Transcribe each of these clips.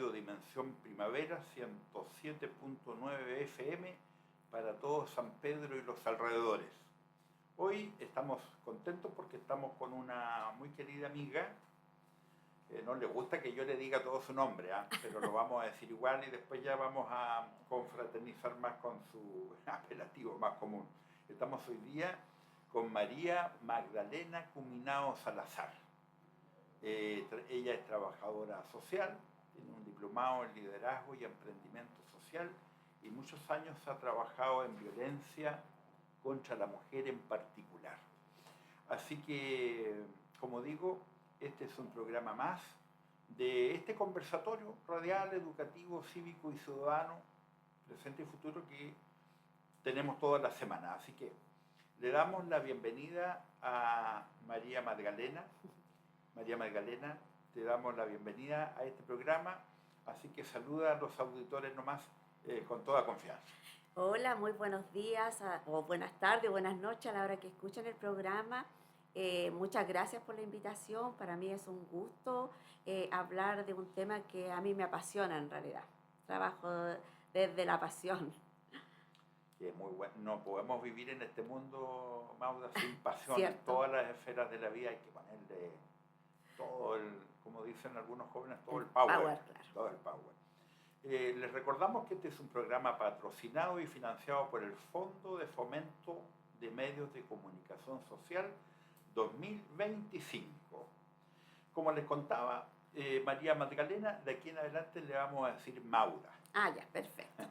Radio Dimensión Primavera 107.9 FM para todo San Pedro y los alrededores. Hoy estamos contentos porque estamos con una muy querida amiga. No le gusta que yo le diga todo su nombre, pero lo vamos a decir igual y después ya vamos a confraternizar más con su apelativo más común. Estamos hoy día con María Magdalena Cuminao Salazar. Ella es trabajadora social, tiene un diplomado en liderazgo y emprendimiento social y muchos años ha trabajado en violencia contra la mujer en particular. Así que, como digo, este es un programa más de este conversatorio radial, educativo, cívico y ciudadano, presente y futuro, que tenemos toda la semana. Así que le damos la bienvenida a María Magdalena. María Magdalena, te damos la bienvenida a este programa, así que saluda a los auditores nomás con toda confianza. Hola, muy buenos días, o buenas tardes, buenas noches a la hora que escuchen el programa. Muchas gracias por la invitación. Para mí es un gusto hablar de un tema que a mí me apasiona en realidad. Trabajo desde la pasión. Muy bueno. No podemos vivir en este mundo, Mauda, sin pasión. ¿Cierto? En todas las esferas de la vida hay que ponerle todo el, como dicen algunos jóvenes, todo el power. Claro. Todo el power. Les recordamos que este es un programa patrocinado y financiado por el Fondo de Fomento de Medios de Comunicación Social 2025. Como les contaba, María Magdalena, de aquí en adelante le vamos a decir Mauda. Ya, perfecto.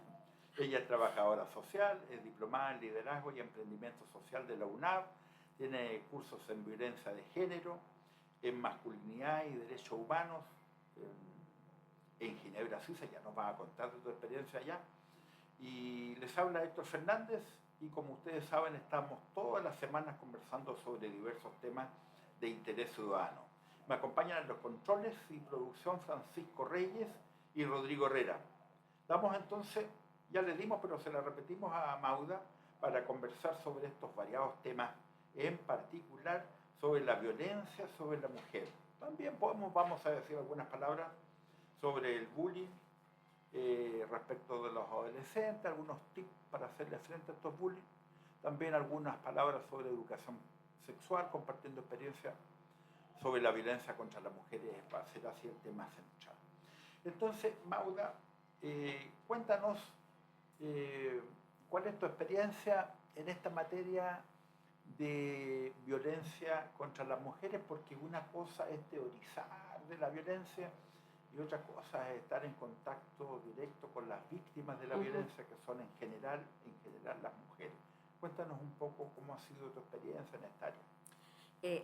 Ella es trabajadora social, es diplomada en liderazgo y emprendimiento social de la UNAV, tiene cursos en violencia de género, en masculinidad y derechos humanos, en Ginebra, Suiza. Ya nos vas a contar de tu experiencia allá. Y les habla Héctor Fernández y como ustedes saben estamos todas las semanas conversando sobre diversos temas de interés ciudadano. Me acompañan en los controles y producción Francisco Reyes y Rodrigo Herrera. Damos entonces, ya le dimos pero se la repetimos a Mauda para conversar sobre estos variados temas, en particular sobre la violencia sobre la mujer. También vamos a decir algunas palabras sobre el bullying respecto de los adolescentes, algunos tips para hacerle frente a estos bullying, también algunas palabras sobre educación sexual, compartiendo experiencias sobre la violencia contra las mujeres, va a ser así el tema central. Entonces, Mauda, cuéntanos cuál es tu experiencia en esta materia de violencia contra las mujeres, porque una cosa es teorizar de la violencia y otra cosa es estar en contacto directo con las víctimas de la violencia, que son en general las mujeres. Cuéntanos un poco cómo ha sido tu experiencia en esta área.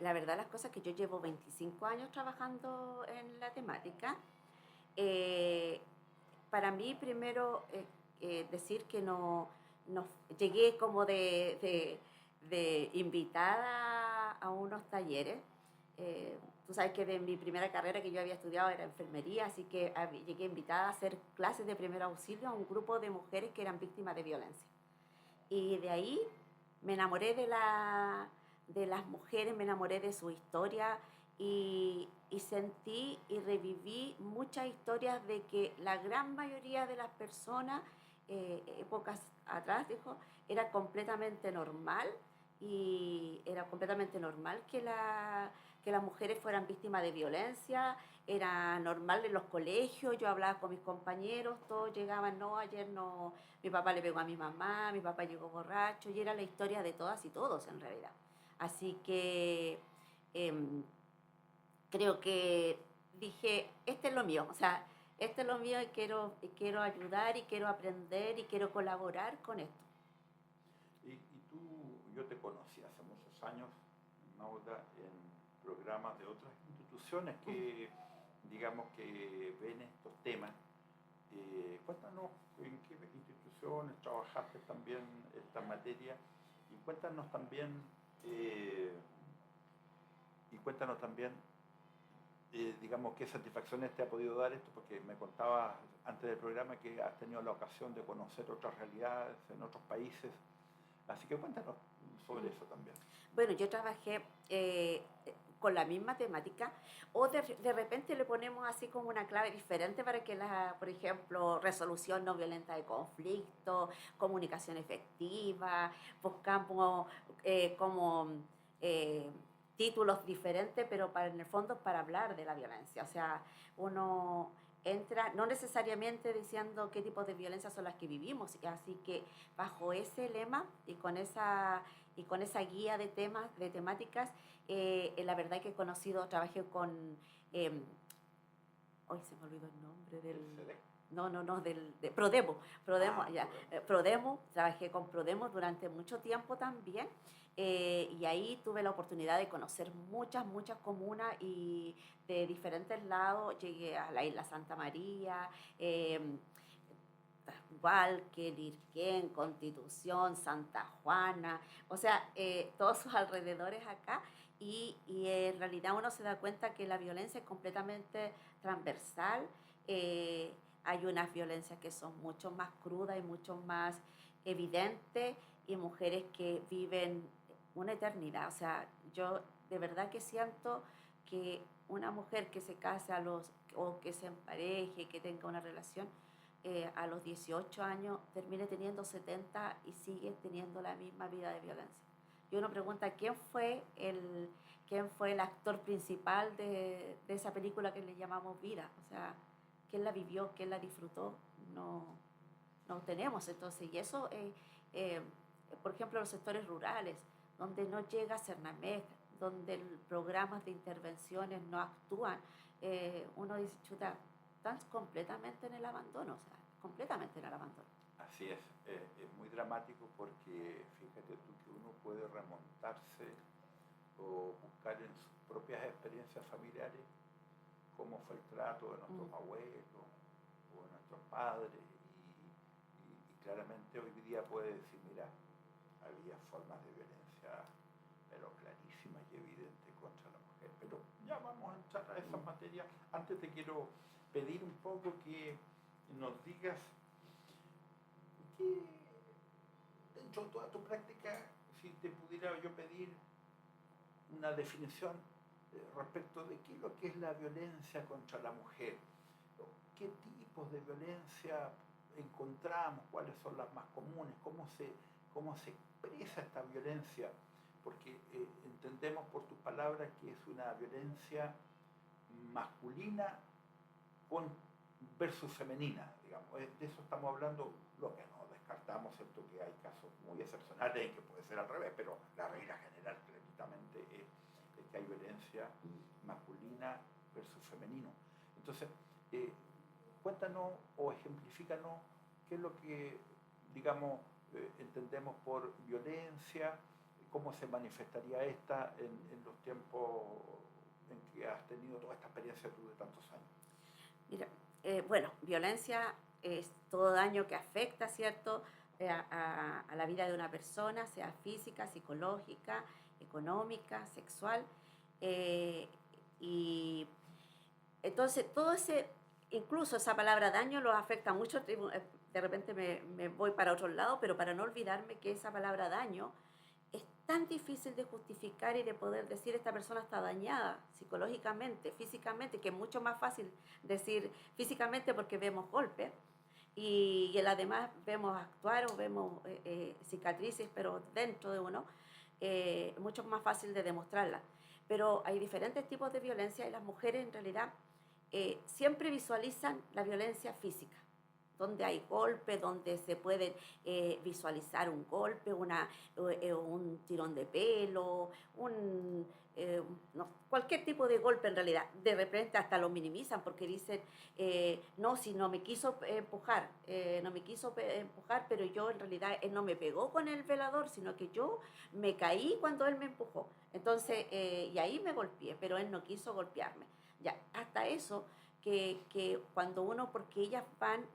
La verdad, las cosas es que yo llevo 25 años trabajando en la temática. Para mí, primero, decir que no llegué como de invitada a unos talleres. Tú sabes que de mi primera carrera que yo había estudiado era enfermería, así que llegué invitada a hacer clases de primer auxilio a un grupo de mujeres que eran víctimas de violencia. Y de ahí me enamoré de las mujeres, me enamoré de su historia y sentí y reviví muchas historias de que la gran mayoría de las personas, épocas atrás, era completamente normal y era completamente normal que las mujeres fueran víctimas de violencia. Era normal en los colegios, yo hablaba con mis compañeros, todos llegaban, no, ayer no, mi papá le pegó a mi mamá, mi papá llegó borracho, y era la historia de todas y todos en realidad. Así que creo que dije, este es lo mío, o sea, este es lo mío y quiero ayudar y quiero aprender y quiero colaborar con esto. Y tú, yo te conocí hace muchos años, Mauda, en programas de otras instituciones que, digamos, que ven estos temas. Cuéntanos en qué instituciones trabajaste también esta materia y cuéntanos también, digamos, qué satisfacciones te ha podido dar esto, porque me contabas antes del programa que has tenido la ocasión de conocer otras realidades en otros países. Así que cuéntanos sobre eso también. Bueno, yo trabajé, con la misma temática, o de repente le ponemos así como una clave diferente para que, por ejemplo, resolución no violenta de conflicto, comunicación efectiva, buscamos como eh, títulos diferentes, pero en el fondo para hablar de la violencia. O sea, uno entra no necesariamente diciendo qué tipo de violencia son las que vivimos, así que bajo ese lema y con esa guía de temas, de temáticas, la verdad que he conocido, trabajé con, hoy se me olvidó el nombre de Prodemo, ya, Prodemo, trabajé con Prodemo durante mucho tiempo también, y ahí tuve la oportunidad de conocer muchas comunas y de diferentes lados, llegué a la isla Santa María, Hualque, Lirquén, Constitución, Santa Juana, o sea, todos sus alrededores acá, y en realidad uno se da cuenta que la violencia es completamente transversal. Hay unas violencias que son mucho más crudas y mucho más evidentes, y mujeres que viven una eternidad. O sea, yo de verdad que siento que una mujer que se case o que se empareje, que tenga una relación, a los 18 años termine teniendo 70 y sigue teniendo la misma vida de violencia. Y uno pregunta quién fue el actor principal de esa película que le llamamos vida. O sea, quién la vivió, quién la disfrutó, no tenemos. Entonces, y eso, eh, por ejemplo, los sectores rurales, donde no llega Cernamec, donde programas de intervenciones no actúan, uno dice, chuta, están completamente en el abandono, o sea, completamente en el abandono. Así es muy dramático porque fíjate tú que uno puede remontarse o buscar en sus propias experiencias familiares cómo fue el trato de nuestros abuelos o de nuestros padres y claramente hoy día puede decir, mira, había formas de violencia pero clarísimas y evidentes contra la mujer. Pero ya vamos a entrar a esas materias. Antes te quiero pedir un poco que nos digas que dentro de toda tu práctica, si te pudiera yo pedir una definición respecto de qué es lo que es la violencia contra la mujer, qué tipos de violencia encontramos, cuáles son las más comunes, cómo se expresa esta violencia, porque entendemos por tus palabras que es una violencia masculina versus femenina, digamos. De eso estamos hablando, lo que no descartamos, ¿cierto? Que hay casos muy excepcionales en que puede ser al revés, pero la regla general claramente es que hay violencia masculina versus femenino. Entonces, cuéntanos o ejemplifícanos qué es lo que, digamos, entendemos por violencia, cómo se manifestaría esta en los tiempos en que has tenido toda esta experiencia tú de tantos años. Mira, bueno, violencia es todo daño que afecta, ¿cierto?, a la vida de una persona, sea física, psicológica, económica, sexual. Y entonces todo incluso esa palabra daño lo afecta mucho. De repente me voy para otro lado, pero para no olvidarme que esa palabra daño es tan difícil de justificar y de poder decir esta persona está dañada psicológicamente, físicamente, que es mucho más fácil decir físicamente porque vemos golpes y además vemos actuar o vemos cicatrices, pero dentro de uno, mucho más fácil de demostrarla. Pero hay diferentes tipos de violencia y las mujeres en realidad siempre visualizan la violencia física, donde hay golpes, donde se puede visualizar un golpe, un tirón de pelo, cualquier tipo de golpe en realidad. De repente hasta lo minimizan porque dicen, no, si no me quiso empujar, pero yo en realidad él no me pegó con el velador, sino que yo me caí cuando él me empujó. Entonces, y ahí me golpeé, pero él no quiso golpearme. Ya, hasta eso. Que cuando uno, porque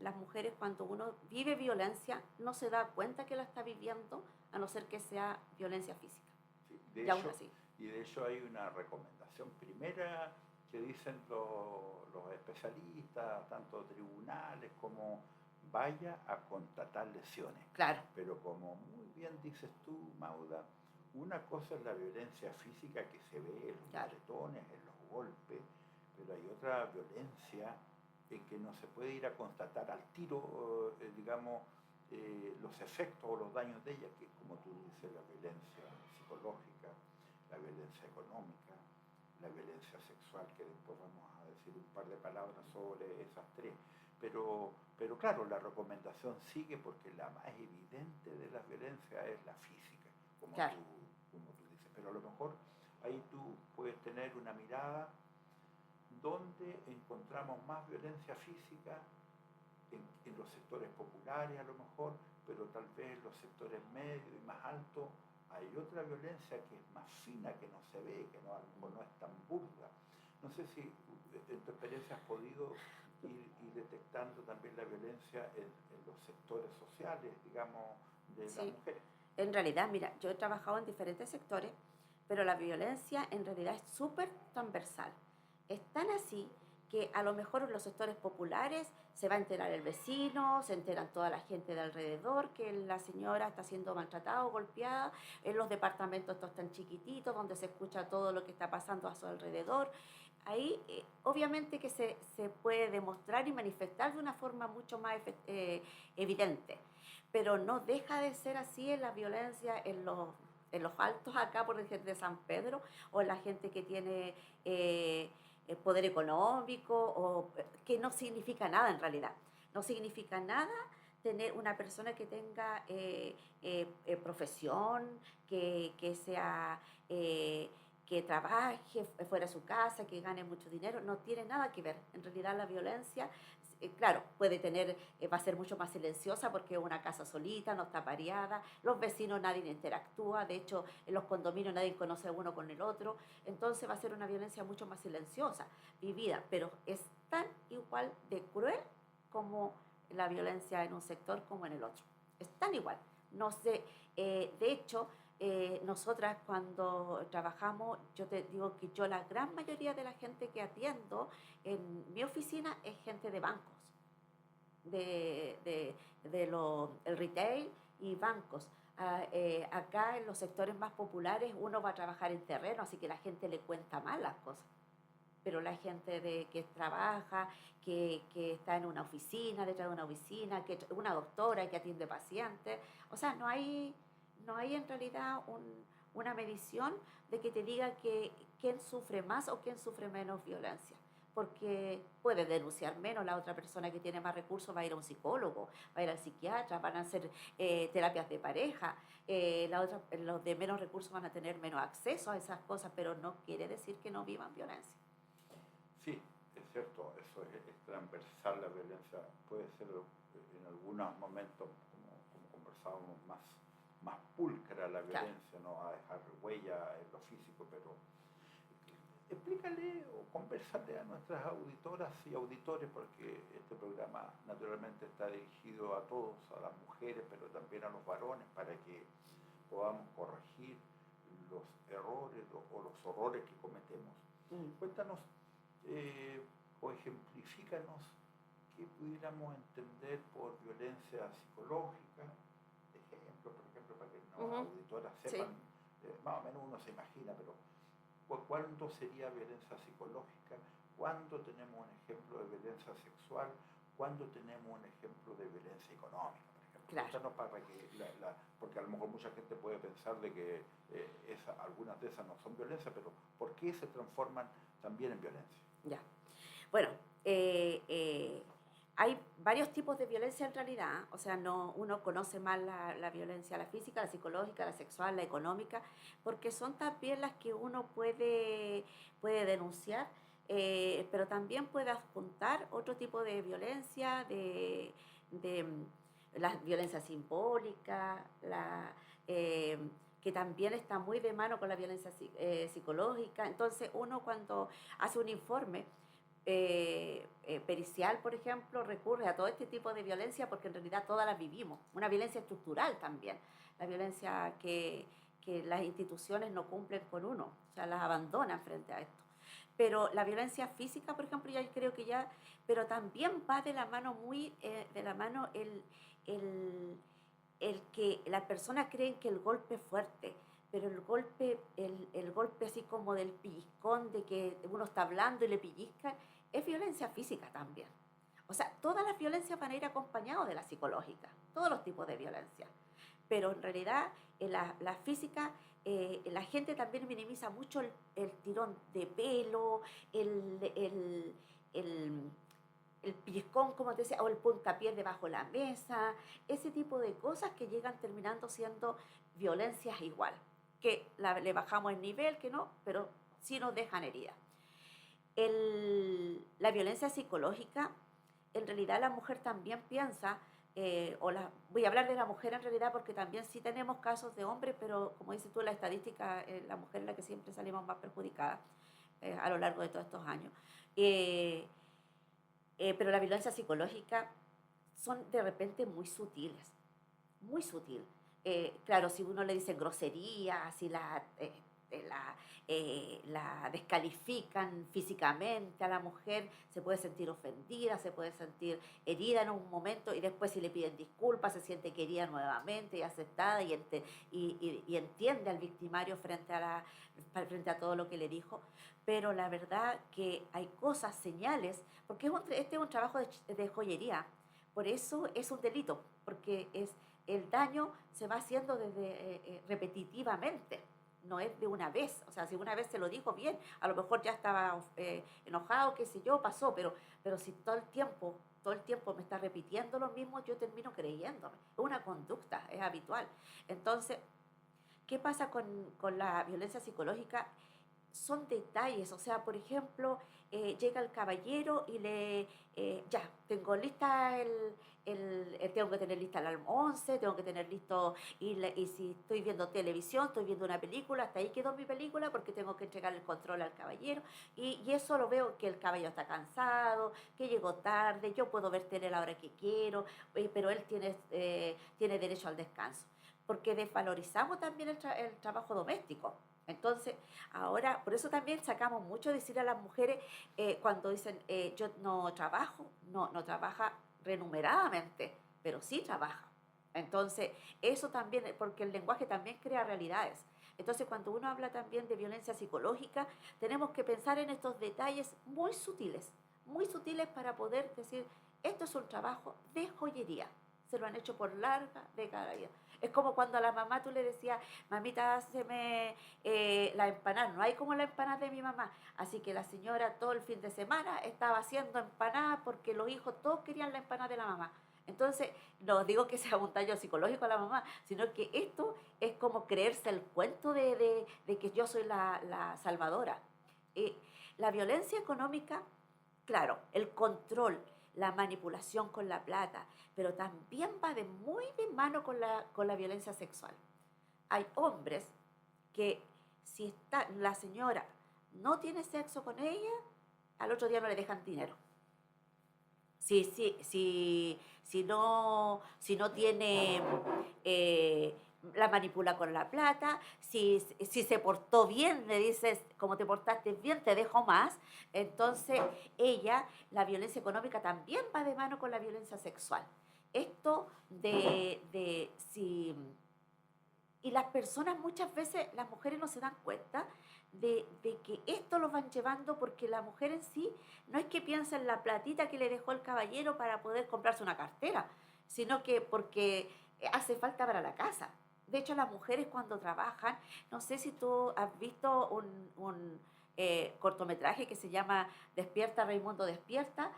las mujeres, cuando uno vive violencia, no se da cuenta que la está viviendo, a no ser que sea violencia física. Sí, de hecho hay una recomendación primera que dicen los especialistas, tanto tribunales como vaya a contratar lesiones. Claro. Pero como muy bien dices tú, Mauda, una cosa es la violencia física que se ve en los Claro. moretones, en los golpes, pero hay otra violencia en que no se puede ir a constatar al tiro, digamos, los efectos o los daños de ella, que como tú dices, la violencia psicológica, la violencia económica, la violencia sexual, que después vamos a decir un par de palabras sobre esas tres. Pero claro, la recomendación sigue porque la más evidente de las violencias es la física, como, Claro. como tú dices. Pero a lo mejor ahí tú puedes tener una mirada donde encontramos más violencia física en los sectores populares a lo mejor, pero tal vez en los sectores medios y más altos hay otra violencia que es más fina, que no se ve, que no, a lo mejor no es tan burda. No sé si en tu experiencia has podido ir detectando también la violencia en los sectores sociales, digamos, de las Sí. mujeres. En realidad, mira, yo he trabajado en diferentes sectores, pero la violencia en realidad es súper transversal. Es tan así que a lo mejor en los sectores populares se va a enterar el vecino, se enteran toda la gente de alrededor que la señora está siendo maltratada o golpeada. En los departamentos estos tan chiquititos donde se escucha todo lo que está pasando a su alrededor. Ahí obviamente que se puede demostrar y manifestar de una forma mucho más evidente, pero no deja de ser así en la violencia en los altos acá, por ejemplo, de San Pedro, o en la gente que tiene poder económico, o que no significa nada en realidad. No significa nada tener una persona que tenga profesión, que sea... que trabaje fuera de su casa, que gane mucho dinero, no tiene nada que ver. En realidad la violencia, claro, puede tener, va a ser mucho más silenciosa porque es una casa solita, no está pareada, los vecinos nadie interactúa, de hecho en los condominios nadie conoce a uno con el otro, entonces va a ser una violencia mucho más silenciosa, vivida, pero es tan igual de cruel como la violencia en un sector como en el otro. Es tan igual. No sé, de hecho, nosotras cuando trabajamos, yo te digo que yo la gran mayoría de la gente que atiendo en mi oficina es gente de bancos, el retail y bancos. Acá en los sectores más populares uno va a trabajar en terreno, así que la gente le cuenta mal las cosas. Pero la gente que trabaja, que está en una oficina, detrás de una oficina, una doctora que atiende pacientes, o sea, no hay en realidad una medición de que te diga que quién sufre más o quién sufre menos violencia. Porque puede denunciar menos, la otra persona que tiene más recursos va a ir a un psicólogo, va a ir al psiquiatra, van a hacer terapias de pareja, los de menos recursos van a tener menos acceso a esas cosas, pero no quiere decir que no vivan violencia. Sí, es cierto, eso es transversal, la violencia puede ser en algunos momentos, como conversábamos, más pulcra la Claro. violencia, no va a dejar huella en lo físico, pero explícale o conversale a nuestras auditoras y auditores, porque este programa naturalmente está dirigido a todos, a las mujeres, pero también a los varones, para que podamos corregir los errores o los horrores que cometemos. Mm. Cuéntanos o ejemplifícanos qué pudiéramos entender por violencia psicológica, ejemplo, por ejemplo, para que las Ujú. auditoras Sí. sepan, más o menos uno se imagina, pero ¿cuándo sería violencia psicológica? ¿Cuándo tenemos un ejemplo de violencia sexual? ¿Cuándo tenemos un ejemplo de violencia económica, por ejemplo? Claro. Cuéntanos para que, porque a lo mejor mucha gente puede pensar de que algunas de esas no son violencia, pero ¿por qué se transforman también en violencia? Ya. Bueno, hay varios tipos de violencia en realidad, o sea, no, uno conoce más la violencia, la física, la psicológica, la sexual, la económica, porque son también las que uno puede denunciar, pero también puede adjuntar otro tipo de violencia, la violencia simbólica, eh, que también está muy de mano con la violencia psicológica. Entonces, uno cuando hace un informe, pericial, por ejemplo, recurre a todo este tipo de violencia porque en realidad todas las vivimos. Una violencia estructural también, la violencia que las instituciones no cumplen con uno, o sea, las abandonan frente a esto. Pero la violencia física, por ejemplo, ya creo que ya, pero también va de la mano de la mano el que las personas creen que el golpe es fuerte, pero el golpe así como del pellizcón, de que uno está hablando y le pellizcan, es violencia física también. O sea, todas las violencias van a ir acompañadas de la psicológica, todos los tipos de violencia. Pero en realidad, la física, la gente también minimiza mucho el tirón de pelo, el, el, el, el pellizcón, como te decía, o el puntapié debajo de la mesa, ese tipo de cosas que llegan terminando siendo violencias igual, que le bajamos el nivel, que no, pero sí nos dejan heridas. La violencia psicológica, en realidad la mujer también piensa, voy a hablar de la mujer en realidad porque también sí tenemos casos de hombres, pero como dices tú, la estadística, la mujer es la que siempre salimos más perjudicada a lo largo de todos estos años. Eh, pero la violencia psicológica son de repente muy sutiles, muy sutil. Claro, si uno le dice grosería, si la descalifican físicamente a la mujer, se puede sentir ofendida, se puede sentir herida en un momento y después si le piden disculpas se siente querida nuevamente y aceptada y entiende al victimario frente a todo lo que le dijo. Pero la verdad que hay cosas, señales, porque este es un trabajo de joyería, por eso es un delito, porque el daño se va haciendo repetitivamente, no es de una vez. O sea, si una vez se lo dijo bien, a lo mejor ya estaba enojado, qué sé yo, pasó, pero si todo el tiempo me está repitiendo lo mismo, yo termino creyéndome. Es una conducta, es habitual. Entonces, ¿qué pasa con la violencia psicológica? Son detalles, o sea, por ejemplo, llega el caballero y ya, tengo lista tengo que tener lista el 11, tengo que tener listo, y si estoy viendo televisión, estoy viendo una película, hasta ahí quedó mi película porque tengo que entregar el control al caballero, y eso lo veo que el caballero está cansado, que llegó tarde, yo puedo ver tele a la hora que quiero, pero él tiene derecho al descanso, porque desvalorizamos también el trabajo doméstico. Entonces, ahora, por eso también sacamos mucho de decir a las mujeres cuando dicen yo no trabajo, no trabaja remuneradamente, pero sí trabaja. Entonces, eso también, porque el lenguaje también crea realidades. Entonces, cuando uno habla también de violencia psicológica, tenemos que pensar en estos detalles muy sutiles para poder decir, esto es un trabajo de joyería. Se lo han hecho por larga década ya. Es como cuando a la mamá tú le decías, mamita, háceme la empanada. No hay como la empanada de mi mamá. Así que la señora todo el fin de semana estaba haciendo empanada porque los hijos todos querían la empanada de la mamá. Entonces, no digo que sea un daño psicológico a la mamá, sino que esto es como creerse el cuento de que yo soy la salvadora. Eh, la violencia económica, claro, el control, la manipulación con la plata, pero también va muy de mano con la violencia sexual. Hay hombres que si la señora no tiene sexo con ella, al otro día no le dejan dinero. Si no tiene, la manipula con la plata, si se portó bien, le dices, como te portaste bien, te dejo más. Entonces, la violencia económica también va de mano con la violencia sexual. Esto y las personas muchas veces, las mujeres no se dan cuenta de que esto lo van llevando porque la mujer en sí no es que piensa en la platita que le dejó el caballero para poder comprarse una cartera, sino que porque hace falta para la casa. De hecho, las mujeres cuando trabajan, no sé si tú has visto un cortometraje que se llama Despierta, Raimundo Despierta,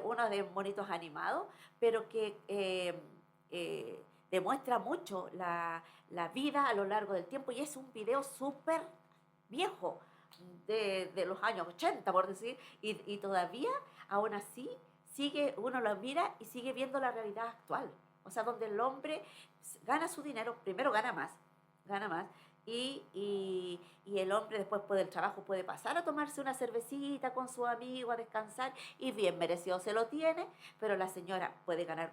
uno de monitos animados, pero que demuestra mucho la vida a lo largo del tiempo y es un video súper viejo de los años 80, por decir, y todavía, aún así, uno lo mira y sigue viendo la realidad actual. O sea, donde el hombre gana su dinero, primero gana más, y el hombre después del trabajo puede pasar a tomarse una cervecita con su amigo, a descansar, y bien merecido se lo tiene, pero la señora puede ganar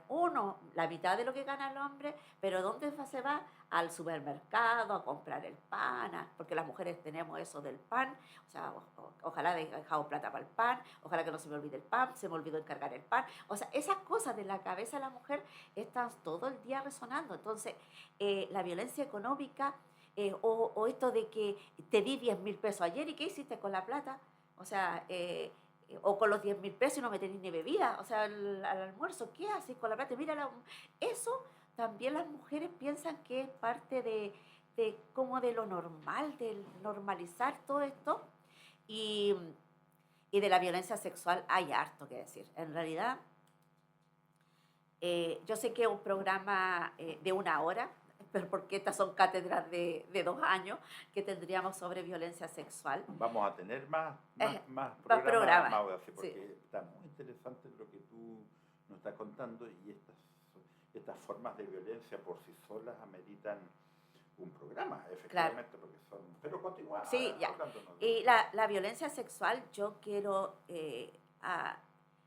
la mitad de lo que gana el hombre, pero ¿dónde se va? Al supermercado, a comprar el pan, porque las mujeres tenemos eso del pan, o sea, ojalá haya dejado plata para el pan, ojalá que no se me olvide el pan, se me olvidó encargar el pan, o sea, esas cosas de la cabeza de la mujer están todo el día resonando. Entonces, la violencia económica o esto de que te di 10.000 pesos ayer y ¿qué hiciste con la plata? O sea, o con los 10.000 pesos y no me tenés ni bebida, o sea, al almuerzo, ¿qué haces con la plata? Mira, eso también las mujeres piensan que es parte de como de lo normal, de normalizar todo esto. Y, y de la violencia sexual hay harto que decir. En realidad, yo sé que es un programa de 1 hora, pero porque estas son cátedras de 2 años que tendríamos sobre violencia sexual. Vamos a tener más Más programas, programas, Maura, sí, sí. porque está muy interesante lo que tú nos estás contando y estas formas de violencia por sí solas ameritan un programa, Claro. efectivamente, porque son... Pero continúa Sí, ya. hablándonos. Y la violencia sexual, yo quiero,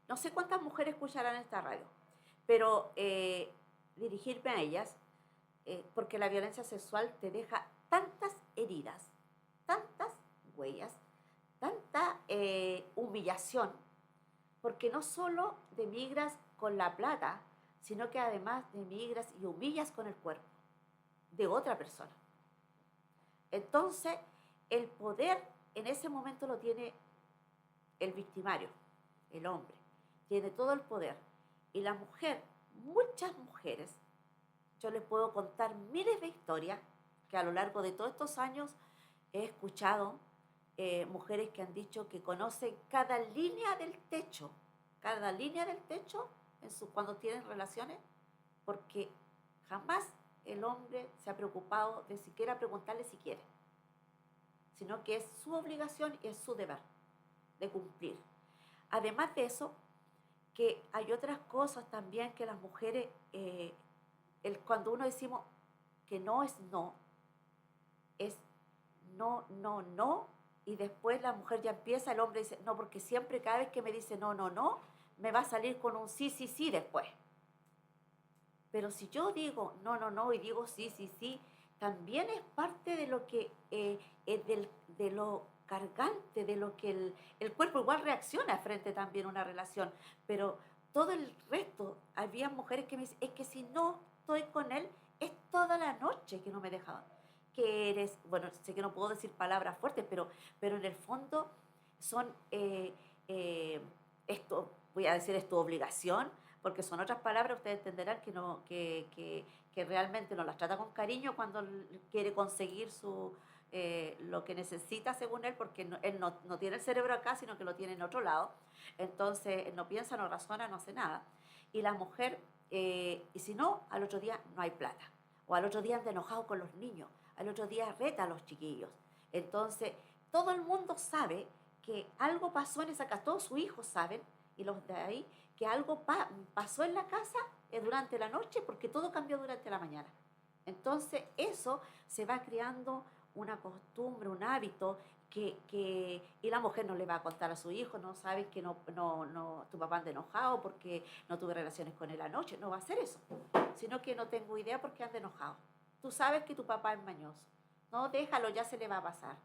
no sé cuántas mujeres escucharán esta radio, pero dirigirme a ellas, porque la violencia sexual te deja tantas heridas, tantas huellas, tanta humillación, porque no solo denigras con la plata, sino que además denigras y humillas con el cuerpo de otra persona. Entonces, el poder en ese momento lo tiene el victimario, el hombre. Tiene todo el poder. Y la mujer, muchas mujeres, yo les puedo contar miles de historias que a lo largo de todos estos años he escuchado mujeres que han dicho que conocen cada línea del techo cuando tienen relaciones, porque jamás el hombre se ha preocupado de siquiera preguntarle si quiere, sino que es su obligación y es su deber de cumplir. Además de eso, que hay otras cosas también que las mujeres, cuando uno decimos que no es no, es no, no, no, y después la mujer ya empieza, el hombre dice, no, porque siempre cada vez que me dice no, no, no, me va a salir con un sí, sí, sí después. Pero si yo digo no, no, no y digo sí, sí, sí, también es parte de lo que, de lo cargante, de lo que el cuerpo igual reacciona frente también a una relación. Pero todo el resto, había mujeres que me dicen, es que si no estoy con él, es toda la noche que no me dejaban. Que eres, bueno, sé que no puedo decir palabras fuertes, pero en el fondo son, esto, voy a decir, es tu obligación, porque son otras palabras, ustedes entenderán que, no, que realmente no las trata con cariño cuando quiere conseguir lo que necesita según él, porque él no tiene el cerebro acá, sino que lo tiene en otro lado. Entonces, él no piensa, no razona, no hace nada. Y la mujer, y si no, al otro día no hay plata. O al otro día anda enojado con los niños. Al otro día reta a los chiquillos. Entonces, todo el mundo sabe que algo pasó en esa casa, todos sus hijos saben, y los de ahí, que algo pasó en la casa durante la noche porque todo cambió durante la mañana. Entonces eso se va creando una costumbre, un hábito y la mujer no le va a contar a su hijo, no sabe que tu papá anda enojado porque no tuve relaciones con él anoche, no va a hacer eso, sino que no tengo idea porque anda enojado. Tú sabes que tu papá es mañoso, no, déjalo, ya se le va a pasar.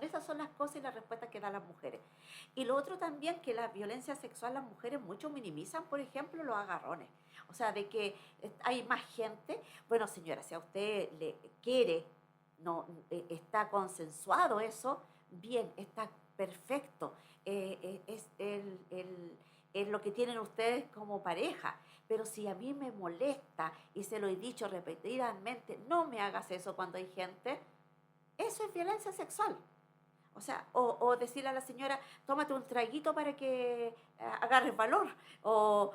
Esas son las cosas y las respuestas que dan las mujeres. Y lo otro también, que la violencia sexual las mujeres mucho minimizan, por ejemplo, los agarrones. O sea, de que hay más gente. Bueno, señora, si a usted le quiere, no está consensuado eso, bien, está perfecto. Es lo que tienen ustedes como pareja. Pero si a mí me molesta, y se lo he dicho repetidamente, no me hagas eso cuando hay gente, eso es violencia sexual. O sea, o decirle a la señora, tómate un traguito para que agarres valor, o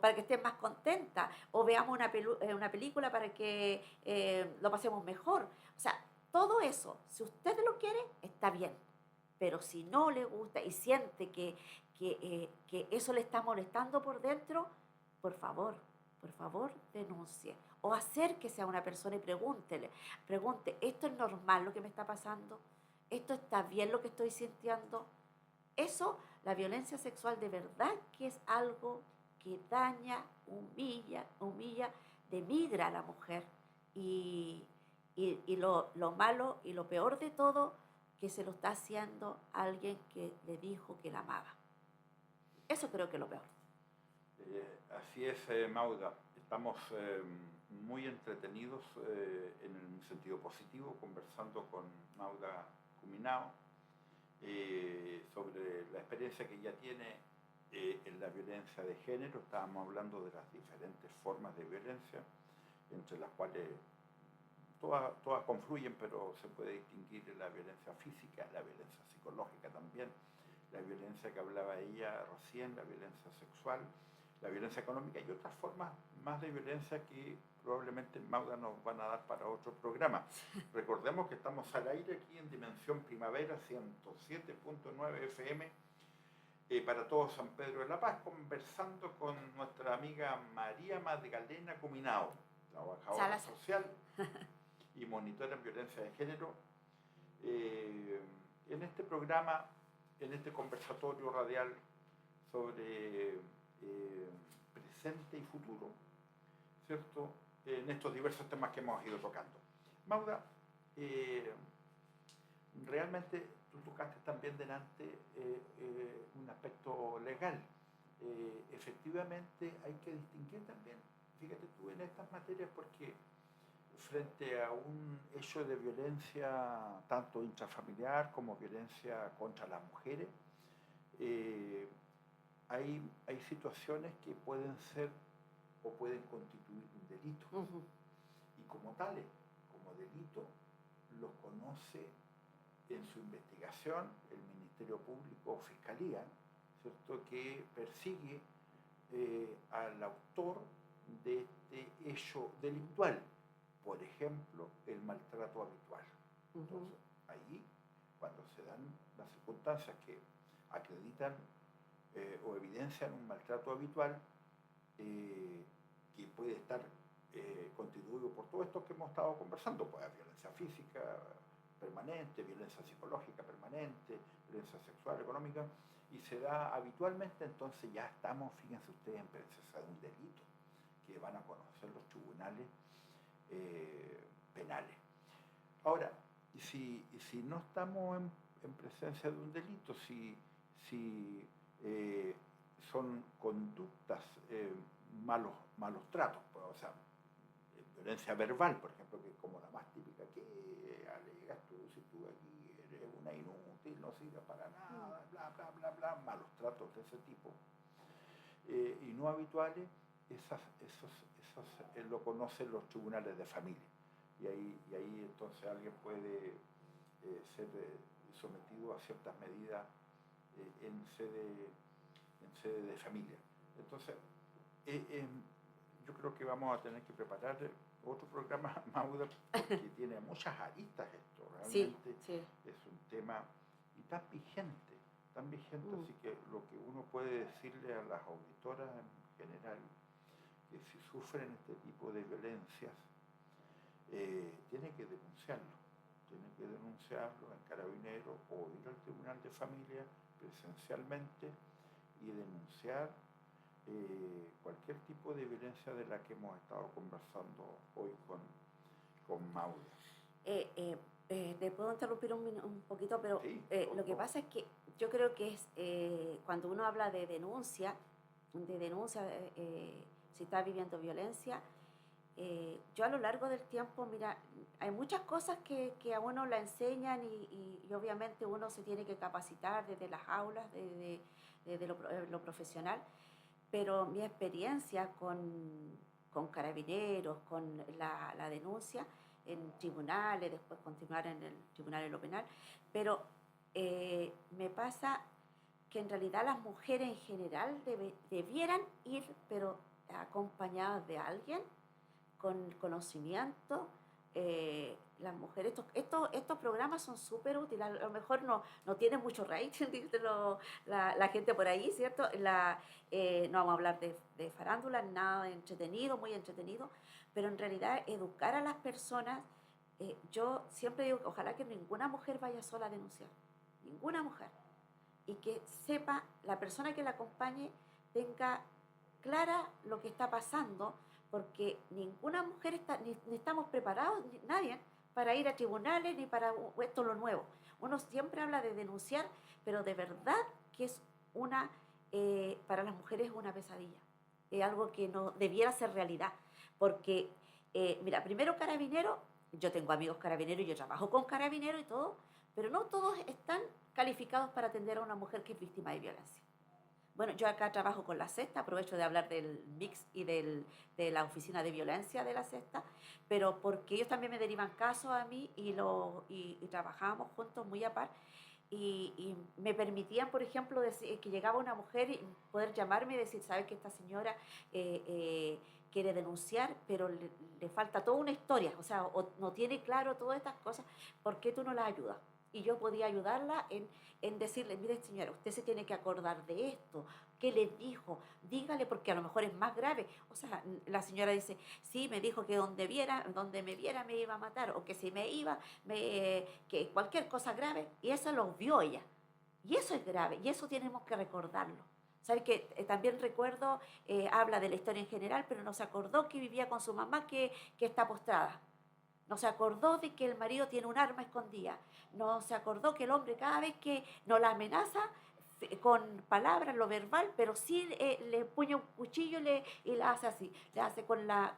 para que estés más contenta, o veamos una película para que lo pasemos mejor. O sea, todo eso, si usted lo quiere, está bien. Pero si no le gusta y siente que eso le está molestando por dentro, por favor, denuncie. O acérquese a una persona y pregunte, ¿esto es normal lo que me está pasando? ¿Esto está bien lo que estoy sintiendo? Eso, la violencia sexual de verdad que es algo que daña, humilla, denigra a la mujer. Y lo malo y lo peor de todo, que se lo está haciendo alguien que le dijo que la amaba. Eso creo que es lo peor. Así es, Mauda. Estamos muy entretenidos en un sentido positivo conversando con Mauda Cuminao sobre la experiencia que ella tiene en la violencia de género. Estábamos hablando de las diferentes formas de violencia, entre las cuales todas confluyen, pero se puede distinguir la violencia física, la violencia psicológica también, la violencia que hablaba ella recién, la violencia sexual, la violencia económica y otras formas más de violencia que probablemente en Mauda nos van a dar para otro programa. Recordemos que estamos al aire aquí en Dimensión Primavera 107.9 FM para todo San Pedro de la Paz, conversando con nuestra amiga María Magdalena Cuminao, trabajadora social y monitora en violencia de género. En este programa, en este conversatorio radial sobre presente y futuro, ¿cierto? En estos diversos temas que hemos ido tocando. Mauda, realmente tú tocaste también delante un aspecto legal. Efectivamente hay que distinguir también, fíjate tú, en estas materias, porque frente a un hecho de violencia tanto intrafamiliar como violencia contra las mujeres, hay situaciones que pueden ser o pueden constituir un delito. Y como tales, como delito, los conoce en su investigación el Ministerio Público o Fiscalía, ¿cierto?, que persigue al autor de este hecho delictual, por ejemplo, el maltrato habitual. Entonces, ahí, cuando se dan las circunstancias que acreditan o evidencian un maltrato habitual, que puede estar constituido por todo esto que hemos estado conversando, pues violencia física permanente, violencia psicológica permanente, violencia sexual, económica, y se da habitualmente, entonces ya estamos, fíjense ustedes, en presencia de un delito que van a conocer los tribunales penales. Ahora, y si no estamos en presencia de un delito, si son conductas, malos tratos, pues, o sea, violencia verbal, por ejemplo, que es como la más típica, que alegas tú, si tú aquí eres una inútil, no sirves para nada, bla, bla, bla, bla, malos tratos de ese tipo, y no habituales, esos lo conocen los tribunales de familia, y ahí entonces alguien puede ser sometido a ciertas medidas en sede de familia. Entonces, yo creo que vamos a tener que preparar otro programa, Mauda, porque tiene muchas aristas esto, realmente sí. Es un tema y tan vigente, así que lo que uno puede decirle a las auditoras en general, que si sufren este tipo de violencias, tiene que denunciarlo en Carabineros o ir al Tribunal de Familia presencialmente y denunciar cualquier tipo de violencia de la que hemos estado conversando hoy con Mauda. Te puedo interrumpir un poquito, pero Sí, lo que pasa es que yo creo que es cuando uno habla de denuncia, si está viviendo violencia, yo a lo largo del tiempo, mira, hay muchas cosas que a uno la enseñan y obviamente uno se tiene que capacitar desde las aulas, desde lo profesional, pero mi experiencia con Carabineros, con la denuncia en tribunales, después continuar en el tribunal de lo penal, pero me pasa que en realidad las mujeres en general debieran ir, pero acompañadas de alguien con conocimiento. Las mujeres, estos programas son súper útiles, a lo mejor no tienen mucho rating, dice la gente por ahí, ¿cierto? No vamos a hablar de farándula, nada de entretenido, muy entretenido, pero en realidad educar a las personas, yo siempre digo que ojalá que ninguna mujer vaya sola a denunciar, ninguna mujer, y que sepa, la persona que la acompañe tenga clara lo que está pasando, porque ninguna mujer ni estamos preparados, nadie, para ir a tribunales ni para esto lo nuevo. Uno siempre habla de denunciar, pero de verdad que es para las mujeres es una pesadilla, es algo que no debiera ser realidad, porque Mira, primero carabinero, yo tengo amigos carabineros, yo trabajo con carabineros y todo, pero no todos están calificados para atender a una mujer que es víctima de violencia. Bueno, yo acá trabajo con la Sexta, aprovecho de hablar del MIX y de la oficina de violencia de la Sexta, pero porque ellos también me derivan casos a mí y trabajábamos juntos muy a par y me permitían, por ejemplo, que llegaba una mujer y poder llamarme y decir, sabes que esta señora quiere denunciar, pero le falta toda una historia, o sea, o no tiene claro todas estas cosas, ¿por qué tú no la ayudas? Y yo podía ayudarla en decirle, mire señora, usted se tiene que acordar de esto, ¿qué le dijo? Dígale porque a lo mejor es más grave. O sea, la señora dice, sí, me dijo que donde me viera me iba a matar, o que si me iba, que cualquier cosa grave, y eso lo vio ella. Y eso es grave, y eso tenemos que recordarlo. ¿Sabe que también recuerdo, habla de la historia en general, pero no se acordó que vivía con su mamá que está postrada? No se acordó de que el marido tiene un arma escondida. No se acordó que el hombre cada vez que no la amenaza con palabras, lo verbal, pero sí le empuña un cuchillo y la hace así, le hace con las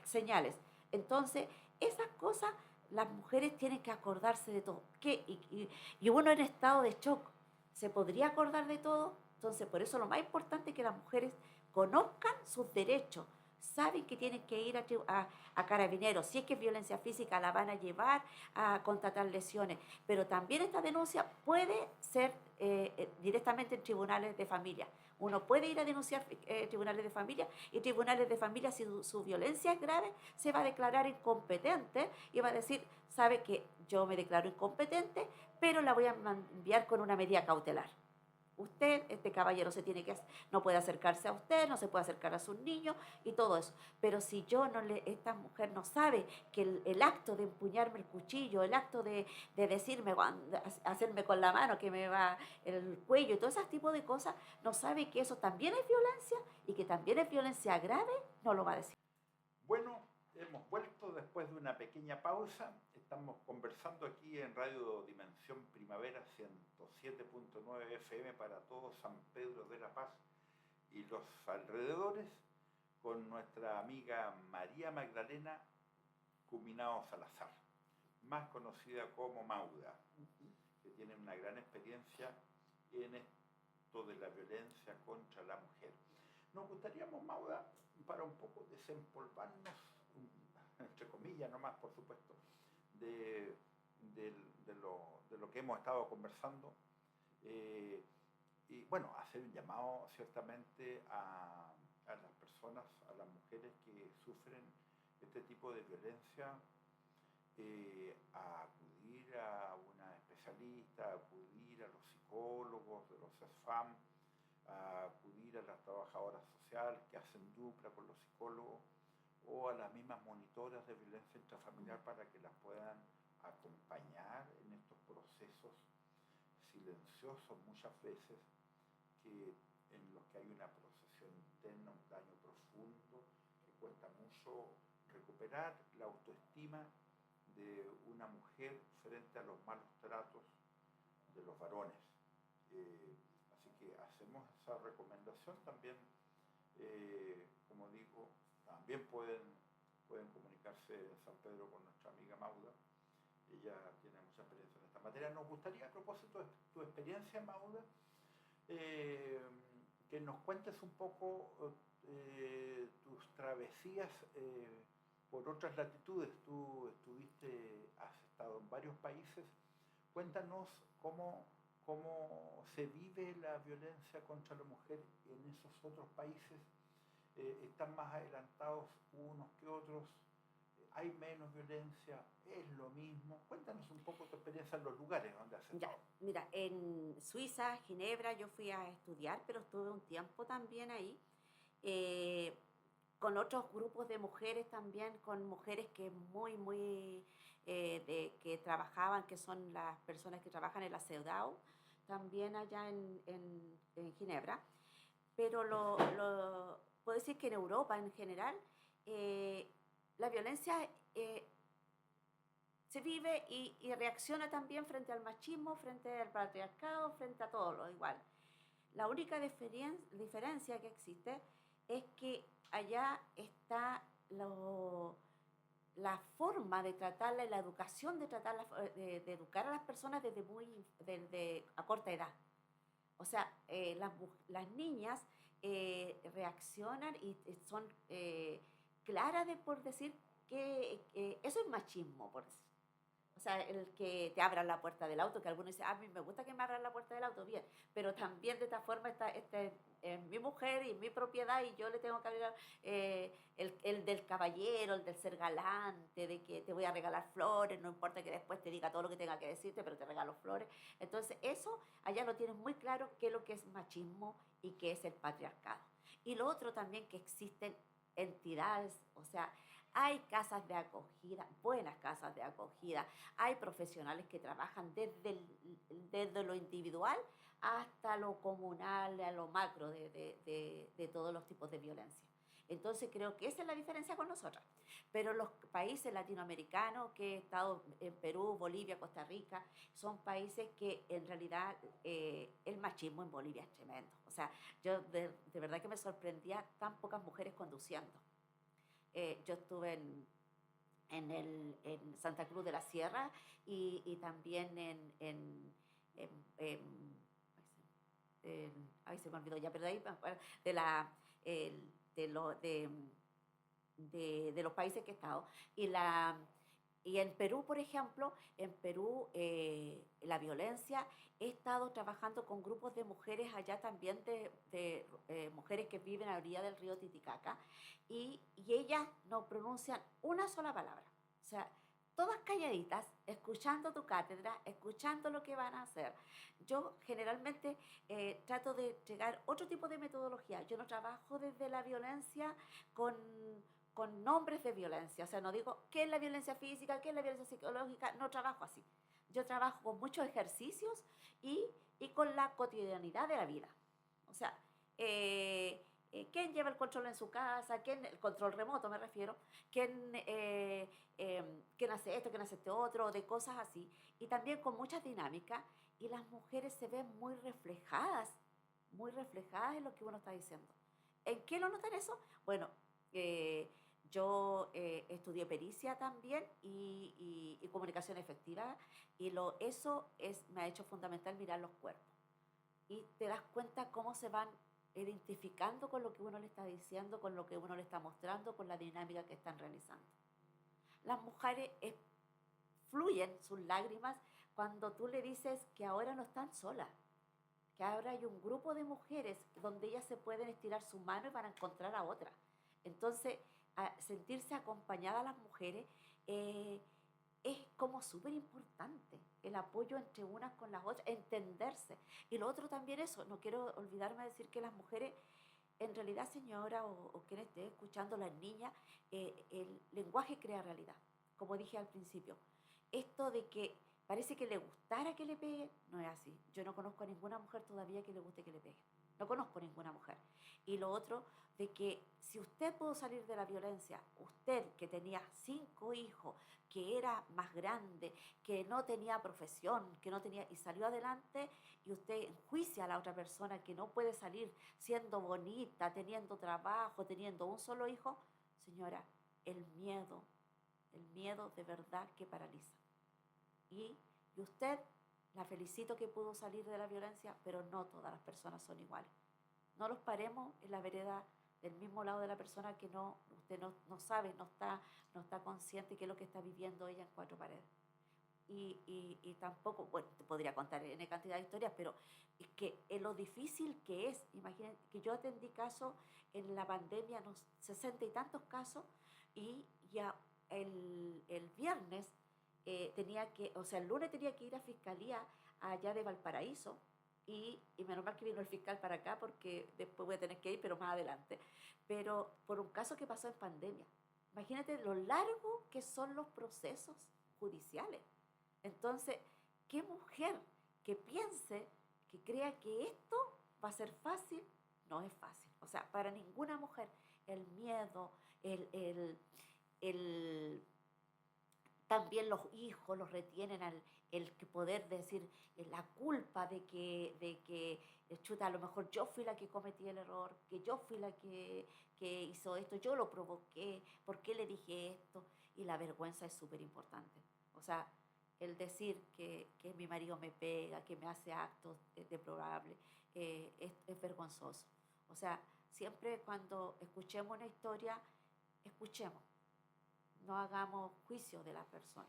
señales. Entonces, esas cosas las mujeres tienen que acordarse de todo. Y uno en estado de shock, ¿se podría acordar de todo? Entonces, por eso lo más importante es que las mujeres conozcan sus derechos, saben que tienen que ir a carabineros. Si es que es violencia física, la van a llevar a contratar lesiones. Pero también esta denuncia puede ser directamente en tribunales de familia. Uno puede ir a denunciar tribunales de familia y tribunales de familia, si su violencia es grave, se va a declarar incompetente y va a decir, sabe que yo me declaro incompetente, pero la voy a enviar con una medida cautelar. Usted, este caballero, no puede acercarse a usted, no se puede acercar a sus niños y todo eso. Pero si esta mujer no sabe que el acto de empuñarme el cuchillo, el acto de decirme, hacerme con la mano que me va el cuello y todo ese tipo de cosas, no sabe que eso también es violencia y que también es violencia grave, no lo va a decir. Bueno, hemos vuelto después de una pequeña pausa. Estamos conversando aquí en Radio Dimensión Primavera 107.9 FM para todo San Pedro de la Paz y los alrededores, con nuestra amiga María Magdalena Cuminao Salazar, más conocida como Mauda, que tiene una gran experiencia en esto de la violencia contra la mujer. Nos gustaría, Mauda, para un poco desempolvarnos, entre comillas nomás, por supuesto, de lo que hemos estado conversando, y bueno, hacer un llamado ciertamente a las personas, a las mujeres que sufren este tipo de violencia, a acudir a una especialista, a acudir a los psicólogos de los SESFAM, a acudir a las trabajadoras sociales que hacen dupla con los psicólogos, o a las mismas monitoras de violencia intrafamiliar para que las puedan acompañar en estos procesos silenciosos muchas veces, en los que hay una procesión interna, un daño profundo, que cuesta mucho recuperar la autoestima de una mujer frente a los malos tratos de los varones. Así que hacemos esa recomendación también, como digo, también pueden comunicarse en San Pedro con nuestra amiga Mauda. Ella tiene mucha experiencia en esta materia. Nos gustaría, a propósito de tu experiencia, Mauda, que nos cuentes un poco tus travesías por otras latitudes. Tú has estado en varios países. Cuéntanos cómo se vive la violencia contra la mujer en esos otros países. ¿Están más adelantados unos que otros? ¿Hay menos violencia? ¿Es lo mismo? Cuéntanos un poco tu experiencia en los lugares donde has estado. Mira, en Suiza, Ginebra, yo fui a estudiar, pero estuve un tiempo también ahí, con otros grupos de mujeres también, con mujeres que que trabajaban, que son las personas que trabajan en la CEDAW, también allá en Ginebra. Pero puedo decir que en Europa en general, la violencia se vive y reacciona también frente al machismo, frente al patriarcado, frente a todo lo igual. La única diferencia que existe es que allá está la forma de tratarla y la educación de tratarla, de educar a las personas desde a corta edad. O sea, las niñas reaccionan y son claras por decir que eso es machismo, por decir. O sea, el que te abran la puerta del auto, que algunos dicen, a mí me gusta que me abran la puerta del auto, bien, pero también de esta forma está mi mujer y mi propiedad y yo le tengo que abrir el del caballero, el del ser galante, de que te voy a regalar flores, no importa que después te diga todo lo que tenga que decirte, pero te regalo flores. Entonces, eso allá lo tienes muy claro, qué es lo que es machismo y qué es el patriarcado. Y lo otro también, que existen entidades, o sea, hay casas de acogida, buenas casas de acogida, hay profesionales que trabajan desde lo individual hasta lo comunal, a lo macro de todos los tipos de violencia. Entonces creo que esa es la diferencia con nosotras. Pero los países latinoamericanos, que he estado en Perú, Bolivia, Costa Rica, son países que en realidad el machismo en Bolivia es tremendo. O sea, yo de verdad que me sorprendía tan pocas mujeres conduciendo. Yo estuve en Santa Cruz de la Sierra y también ay, se me olvidó ya, pero de ahí me acuerdo de de, lo, de los países que he estado. Y en Perú, por ejemplo, en Perú la violencia, he estado trabajando con grupos de mujeres allá también, de mujeres que viven a la orilla del río Titicaca, y ellas no pronuncian una sola palabra. O sea, todas calladitas, escuchando tu cátedra, escuchando lo que van a hacer. Yo generalmente trato de llegar otro tipo de metodología. Yo no trabajo desde la violencia con nombres de violencia. O sea, no digo qué es la violencia física, qué es la violencia psicológica, no trabajo así. Yo trabajo con muchos ejercicios y con la cotidianidad de la vida. O sea, quién lleva el control en su casa, quién, el control remoto me refiero, quién hace esto, quién hace este otro, de cosas así. Y también con muchas dinámicas, y las mujeres se ven muy reflejadas en lo que uno está diciendo. ¿En qué lo notan eso? Bueno, yo estudié pericia también y comunicación efectiva, y eso me ha hecho fundamental mirar los cuerpos. Y te das cuenta cómo se van identificando con lo que uno le está diciendo, con lo que uno le está mostrando, con la dinámica que están realizando. Las mujeres fluyen sus lágrimas cuando tú le dices que ahora no están solas, que ahora hay un grupo de mujeres donde ellas se pueden estirar su mano y van a encontrar a otra. Entonces, sentirse acompañada a las mujeres es como súper importante, el apoyo entre unas con las otras, entenderse. Y lo otro también eso, no quiero olvidarme de decir que las mujeres, en realidad, señora, o quien esté escuchando, las niñas, el lenguaje crea realidad, como dije al principio. Esto de que parece que le gustara que le peguen, no es así. Yo no conozco a ninguna mujer todavía que le guste que le peguen. No conozco ninguna mujer. Y lo otro, de que si usted pudo salir de la violencia, usted que tenía 5 hijos, que era más grande, que no tenía profesión, que no tenía, y salió adelante, y usted enjuicia a la otra persona que no puede salir siendo bonita, teniendo trabajo, teniendo un solo hijo, señora, el miedo de verdad que paraliza. Y usted, la felicito que pudo salir de la violencia, pero no todas las personas son iguales. No los paremos en la vereda del mismo lado de la persona que usted no sabe, no está consciente de qué es lo que está viviendo ella en 4 paredes. Y tampoco, bueno, te podría contar en cantidad de historias, pero es que es lo difícil que es. Imaginen que yo atendí casos en la pandemia, 60 y tantos casos, y ya el viernes el lunes tenía que ir a fiscalía allá de Valparaíso, y menos mal que vino el fiscal para acá porque después voy a tener que ir, pero más adelante. Pero por un caso que pasó en pandemia. Imagínate lo largo que son los procesos judiciales. Entonces, ¿qué mujer que piense, que crea que esto va a ser fácil? No es fácil. O sea, para ninguna mujer el miedo, también los hijos los retienen el poder decir la culpa de que chuta, a lo mejor yo fui la que cometí el error, que yo fui la que hizo esto, yo lo provoqué, ¿por qué le dije esto? Y la vergüenza es súper importante. O sea, el decir que mi marido me pega, que me hace actos deplorables, es vergonzoso. O sea, siempre cuando escuchemos una historia, escuchemos, no hagamos juicio de la persona.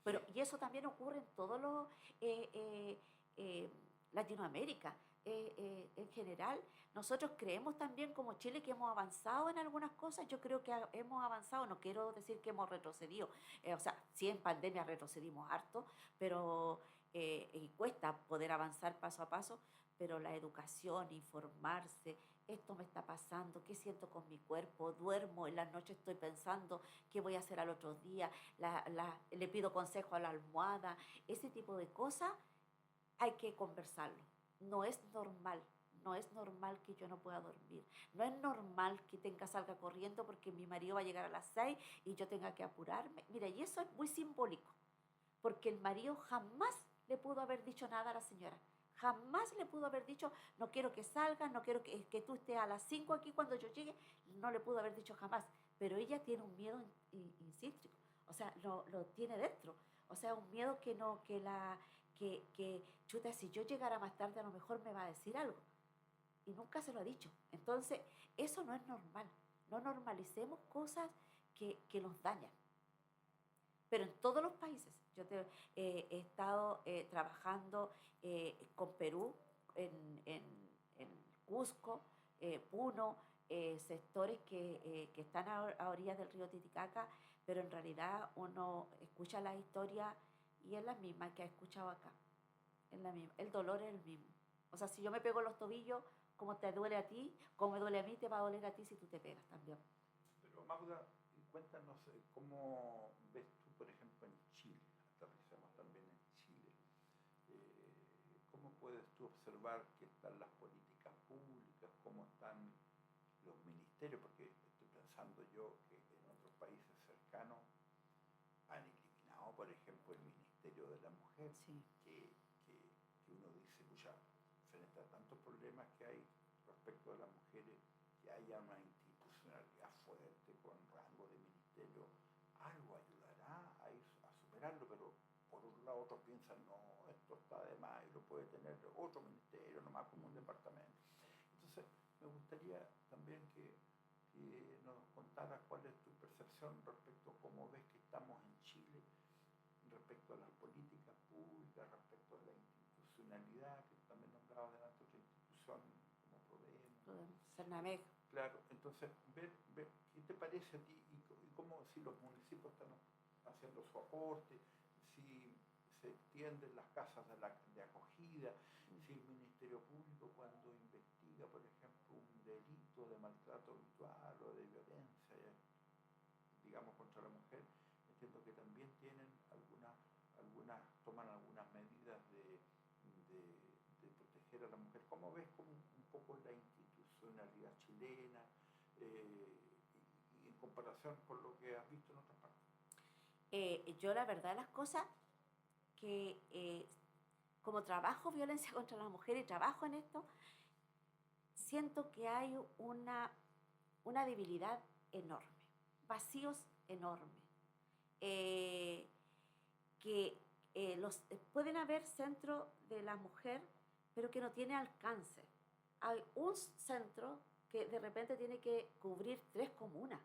Pero, Sí. y eso también ocurre en todo lo Latinoamérica. En general, nosotros creemos también como Chile que hemos avanzado en algunas cosas. Yo creo que hemos avanzado, no quiero decir que hemos retrocedido. O sea, sí en pandemia retrocedimos harto, pero y cuesta poder avanzar paso a paso, pero la educación, informarse, esto me está pasando, qué siento con mi cuerpo, duermo, en las noches estoy pensando qué voy a hacer al otro día, le pido consejo a la almohada, ese tipo de cosas hay que conversarlo. No es normal, no es normal que yo no pueda dormir, no es normal que salga corriendo porque mi marido va a llegar a las 6 y yo tenga que apurarme. Mira, y eso es muy simbólico, porque el marido jamás le pudo haber dicho nada a la señora. Jamás le pudo haber dicho, no quiero que salgas, no quiero que tú estés a las 5 aquí cuando yo llegue. No le pudo haber dicho jamás. Pero ella tiene un miedo incítrico. O sea, lo tiene dentro. O sea, un miedo que no, chuta, si yo llegara más tarde a lo mejor me va a decir algo. Y nunca se lo ha dicho. Entonces, eso no es normal. No normalicemos cosas que nos dañan. Pero en todos los países. He estado trabajando con Perú, en Cusco, Puno, sectores que están a orillas del río Titicaca, pero en realidad uno escucha la historia y es la misma que ha escuchado acá. Es la misma. El dolor es el mismo. O sea, si yo me pego los tobillos, como te duele a ti, como me duele a mí, te va a doler a ti si tú te pegas también. Pero Magda, cuéntanos cómo ves tú, por ejemplo, en Chile, aterricemos también en Chile, cómo puedes tú observar qué están las políticas públicas, cómo están los ministerios, porque estoy pensando yo que en otros países cercanos han eliminado, por ejemplo, el Ministerio de la Mujer, Sí. que uno dice, pucha, frente a tantos problemas que hay respecto a las mujeres, que haya una institucionalidad fuerte con rango de ministerio, algo ayudará a superarlo, pero por un lado otros piensan, no, esto está de más y lo puede tener otro ministerio, nomás como un departamento. Entonces, me gustaría también que nos contaras cuál es tu percepción respecto a cómo ves que estamos en Chile, respecto a las políticas públicas, respecto a la institucionalidad, que también nombrabas delante otra institución como Podemos. Cernamec. Claro, entonces, ver qué te parece a ti y cómo si los municipios están haciendo su aporte, si se extienden las casas de acogida, si el Ministerio Público cuando investiga, por ejemplo, un delito de maltrato habitual o de violencia, digamos, contra la mujer, entiendo que también tienen toman algunas medidas de proteger a la mujer. ¿Cómo ves como un poco la institucionalidad chilena y en comparación con lo que has visto en otras partes? Yo la verdad las cosas que como trabajo violencia contra la mujer y trabajo en esto, siento que hay una debilidad enorme, vacíos enormes, que pueden haber centros de la mujer, pero que no tiene alcance. Hay un centro que de repente tiene que cubrir 3 comunas.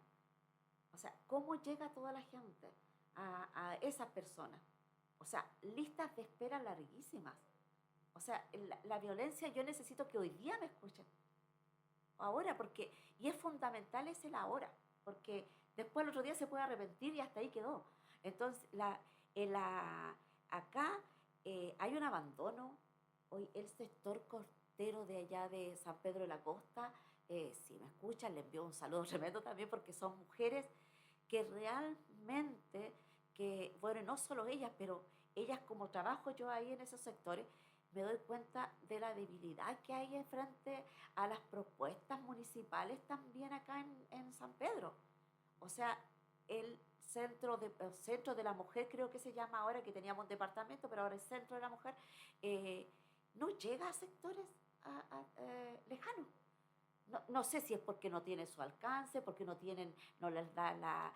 O sea, ¿cómo llega toda la gente a esas personas? O sea, listas de espera larguísimas. O sea, la violencia, yo necesito que hoy día me escuchen. Ahora, porque, y es fundamental es el ahora, porque después el otro día se puede arrepentir y hasta ahí quedó. Entonces, acá hay un abandono. Hoy el sector costero de allá de San Pedro de la Costa, si me escuchan, les envío un saludo tremendo también porque son mujeres que realmente, bueno, no solo ellas, pero ellas como trabajo yo ahí en esos sectores, me doy cuenta de la debilidad que hay frente a las propuestas municipales también acá en San Pedro. O sea, el centro de la mujer, creo que se llama ahora, que teníamos un departamento, pero ahora el centro de la mujer, no llega a sectores lejanos. no sé si es porque no tienen su alcance, porque no les da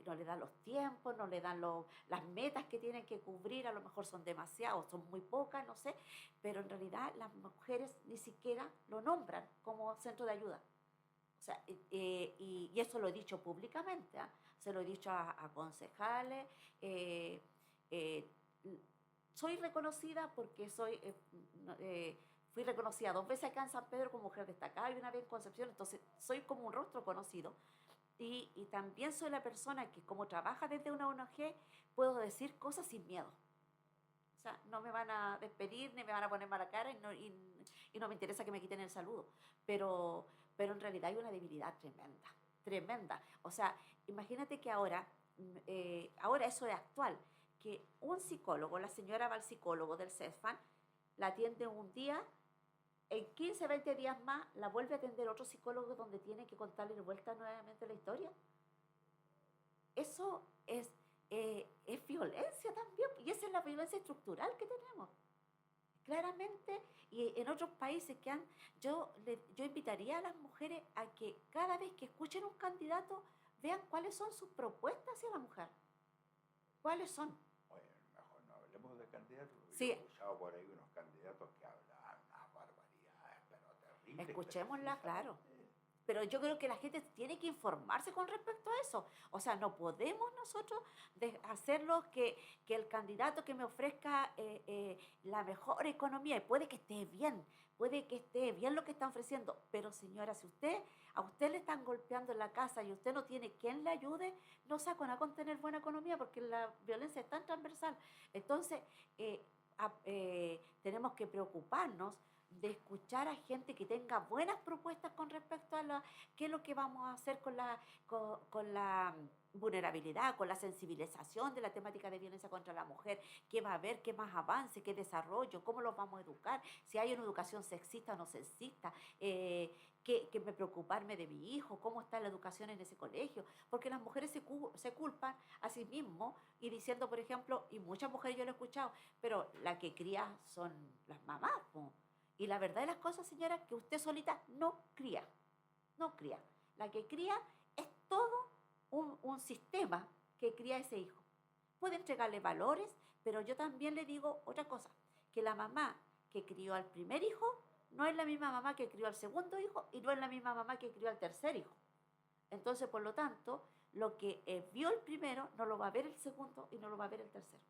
no les dan los tiempos, no les dan las metas que tienen que cubrir, a lo mejor son demasiados, son muy pocas, no sé, pero en realidad las mujeres ni siquiera lo nombran como centro de ayuda. O sea, y eso lo he dicho públicamente, ¿ah? Se lo he dicho a concejales. eh, eh, Soy reconocida porque fui reconocida 2 veces acá en San Pedro como mujer destacada y una vez en Concepción, entonces soy como un rostro conocido. Y también soy la persona que, como trabaja desde una ONG, puedo decir cosas sin miedo. O sea, no me van a despedir ni me van a poner mala cara y no me interesa que me quiten el saludo. Pero en realidad hay una debilidad tremenda, tremenda. O sea, imagínate que ahora eso es actual, que un psicólogo, la señora va al psicólogo del CESFAN, la atiende un día, en 15, 20 días más la vuelve a atender otro psicólogo donde tiene que contarle de vuelta nuevamente la historia. Eso es violencia también, y esa es la violencia estructural que tenemos. Claramente, y en otros países yo invitaría a las mujeres a que cada vez que escuchen un candidato vean cuáles son sus propuestas hacia la mujer. ¿Cuáles son? Bueno, mejor no hablemos de candidatos. Yo Sí, he escuchado por ahí unos candidatos que hablan unas barbaridades, pero terribles, escuchémosla, claro. precisamente. Pero yo creo que la gente tiene que informarse con respecto a eso. O sea, no podemos nosotros hacerlo que el candidato que me ofrezca la mejor economía, y puede que esté bien lo que está ofreciendo, pero señora, si a usted le están golpeando en la casa y usted no tiene quien le ayude, no se van a contener buena economía porque la violencia es tan transversal. Entonces, tenemos que preocuparnos de escuchar a gente que tenga buenas propuestas con respecto a qué es lo que vamos a hacer con la vulnerabilidad, con la sensibilización de la temática de violencia contra la mujer, qué va a haber, qué más avance, qué desarrollo, cómo los vamos a educar, si hay una educación sexista o no sexista, qué me preocuparme de mi hijo, cómo está la educación en ese colegio, porque las mujeres se culpan a sí mismos y diciendo, por ejemplo, y muchas mujeres yo lo he escuchado, pero la que cría son las mamás, po. Y la verdad de las cosas, señora, que usted solita no cría, no cría. La que cría es todo un sistema que cría a ese hijo. Puede entregarle valores, pero yo también le digo otra cosa, que la mamá que crió al primer hijo no es la misma mamá que crió al segundo hijo y no es la misma mamá que crió al tercer hijo. Entonces, por lo tanto, lo que vio el primero no lo va a ver el segundo y no lo va a ver el tercero.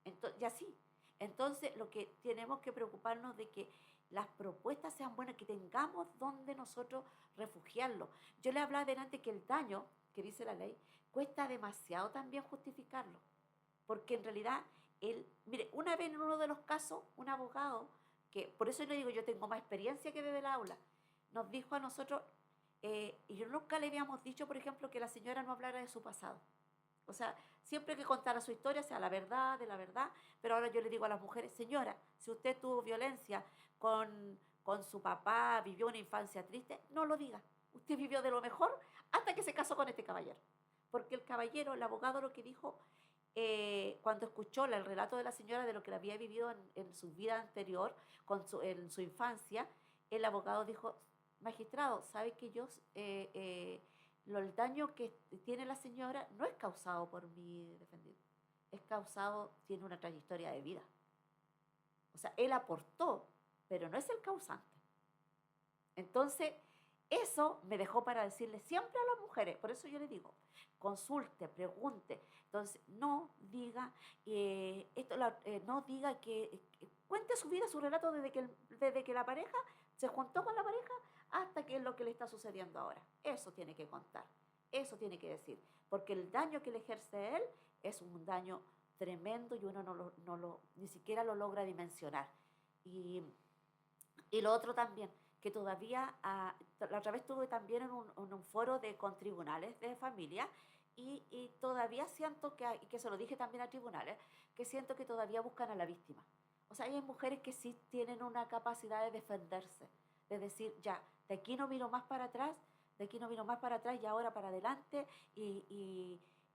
Entonces, y así. Entonces, lo que tenemos que preocuparnos de que las propuestas sean buenas, que tengamos donde nosotros refugiarlo. Yo le hablaba delante que el daño, que dice la ley, cuesta demasiado también justificarlo. Porque en realidad, mire, una vez en uno de los casos, un abogado, que por eso le digo, yo tengo más experiencia que desde el aula, nos dijo a nosotros, y yo nunca le habíamos dicho, por ejemplo, que la señora no hablara de su pasado. O sea, siempre que contara su historia, sea la verdad, de la verdad, pero ahora yo le digo a las mujeres, señora, si usted tuvo violencia con su papá, vivió una infancia triste, no lo diga. Usted vivió de lo mejor hasta que se casó con este caballero. Porque el caballero, el abogado, lo que dijo, cuando escuchó el relato de la señora de lo que había vivido en su vida anterior, en su infancia, el abogado dijo, magistrado, ¿sabe que el daño que tiene la señora no es causado por mi defendido, tiene una trayectoria de vida. O sea, él aportó, pero no es el causante. Entonces, eso me dejó para decirle siempre a las mujeres, por eso yo le digo, consulte, pregunte. Entonces, no diga, no diga que cuente su vida, su relato desde que la pareja se juntó con la pareja hasta que es lo que le está sucediendo ahora. Eso tiene que contar, eso tiene que decir, porque el daño que le ejerce él es un daño tremendo y uno ni siquiera lo logra dimensionar. Y lo otro también, que todavía, la otra vez estuve también en un foro con tribunales de familia y todavía siento y que se lo dije también a tribunales, que siento que todavía buscan a la víctima. O sea, hay mujeres que sí tienen una capacidad de defenderse, de decir, ya, de aquí no miro más para atrás, de aquí no miro más para atrás y ahora para adelante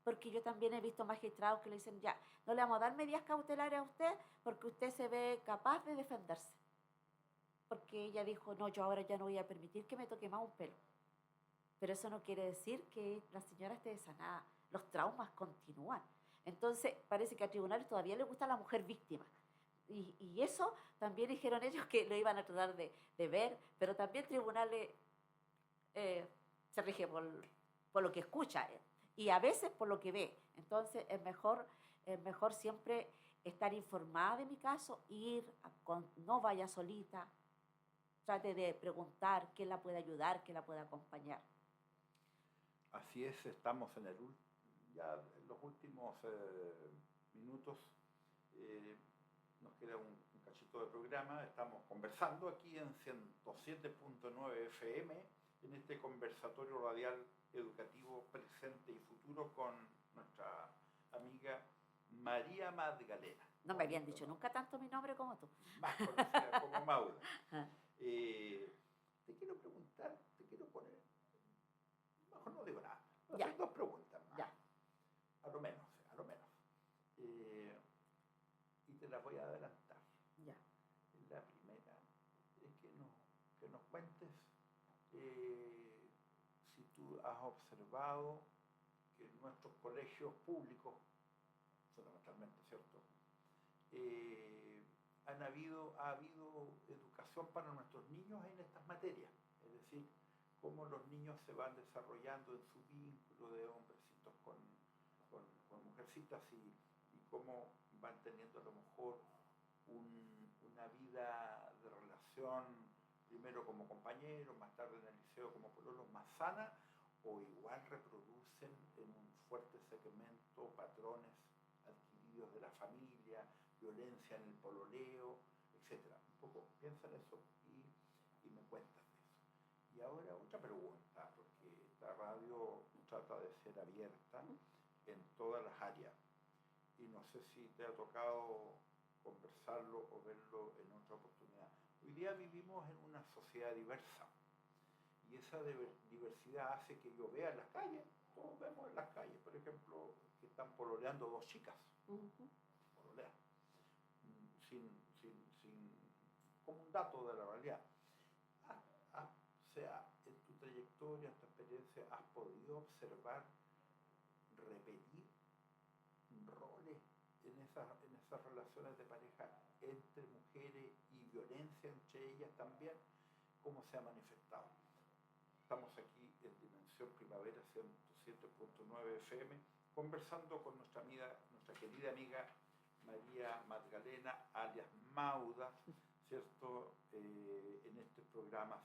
porque yo también he visto magistrados que le dicen, ya, no le vamos a dar medidas cautelares a usted porque usted se ve capaz de defenderse. porque ella dijo, no, yo ahora ya no voy a permitir que me toque más un pelo. Pero eso no quiere decir que la señora esté sanada. Los traumas continúan. Entonces, parece que a tribunales todavía le gusta la mujer víctima. Y eso también dijeron ellos que lo iban a tratar de ver, pero también tribunales se rige por lo que escucha y a veces por lo que ve. Entonces es mejor siempre estar informada de mi caso, no vaya solita, trate de preguntar quién la puede ayudar, quién la puede acompañar. Así es, estamos ya en los últimos minutos. Nos queda un cachito de programa. Estamos conversando aquí en 107.9 FM, en este conversatorio radial educativo presente y futuro con nuestra amiga María Magdalena. No me habían dicho nunca tanto mi nombre como tú. Más conocida como Mauda. Te quiero preguntar, te quiero poner, mejor no digo nada, voy a hacer dos preguntas más. Ya. A lo menos. Y te las voy a adelantar. Ya. La primera es que nos cuentes si tú has observado que en nuestros colegios públicos, fundamentalmente, ¿cierto? Ha habido educación para nuestros niños en estas materias, es decir, cómo los niños se van desarrollando en su vínculo de hombrecitos con mujercitas y cómo van teniendo a lo mejor una vida de relación, primero como compañeros, más tarde en el liceo como pololos, más sana, o igual reproducen en un fuerte segmento patrones adquiridos de la familia, violencia en el pololeo, etc. Un poco piensa en eso y me cuentas de eso. Y ahora otra pregunta, porque la radio trata de ser abierta en todas las áreas. Y no sé si te ha tocado conversarlo o verlo en otra oportunidad. Hoy día vivimos en una sociedad diversa y esa diversidad hace que yo vea en las calles, todos vemos en las calles, por ejemplo, que están pololeando dos chicas, pololean, como un dato de la realidad. O sea, en tu trayectoria, en tu experiencia, ¿has podido observar, repetir roles en esas relaciones de pareja entre mujeres y violencia entre ellas también? ¿Cómo se ha manifestado? Estamos aquí en Dimensión Primavera 107.9 FM conversando con nuestra querida amiga María Magdalena, alias Mauda, ¿cierto? En estos programas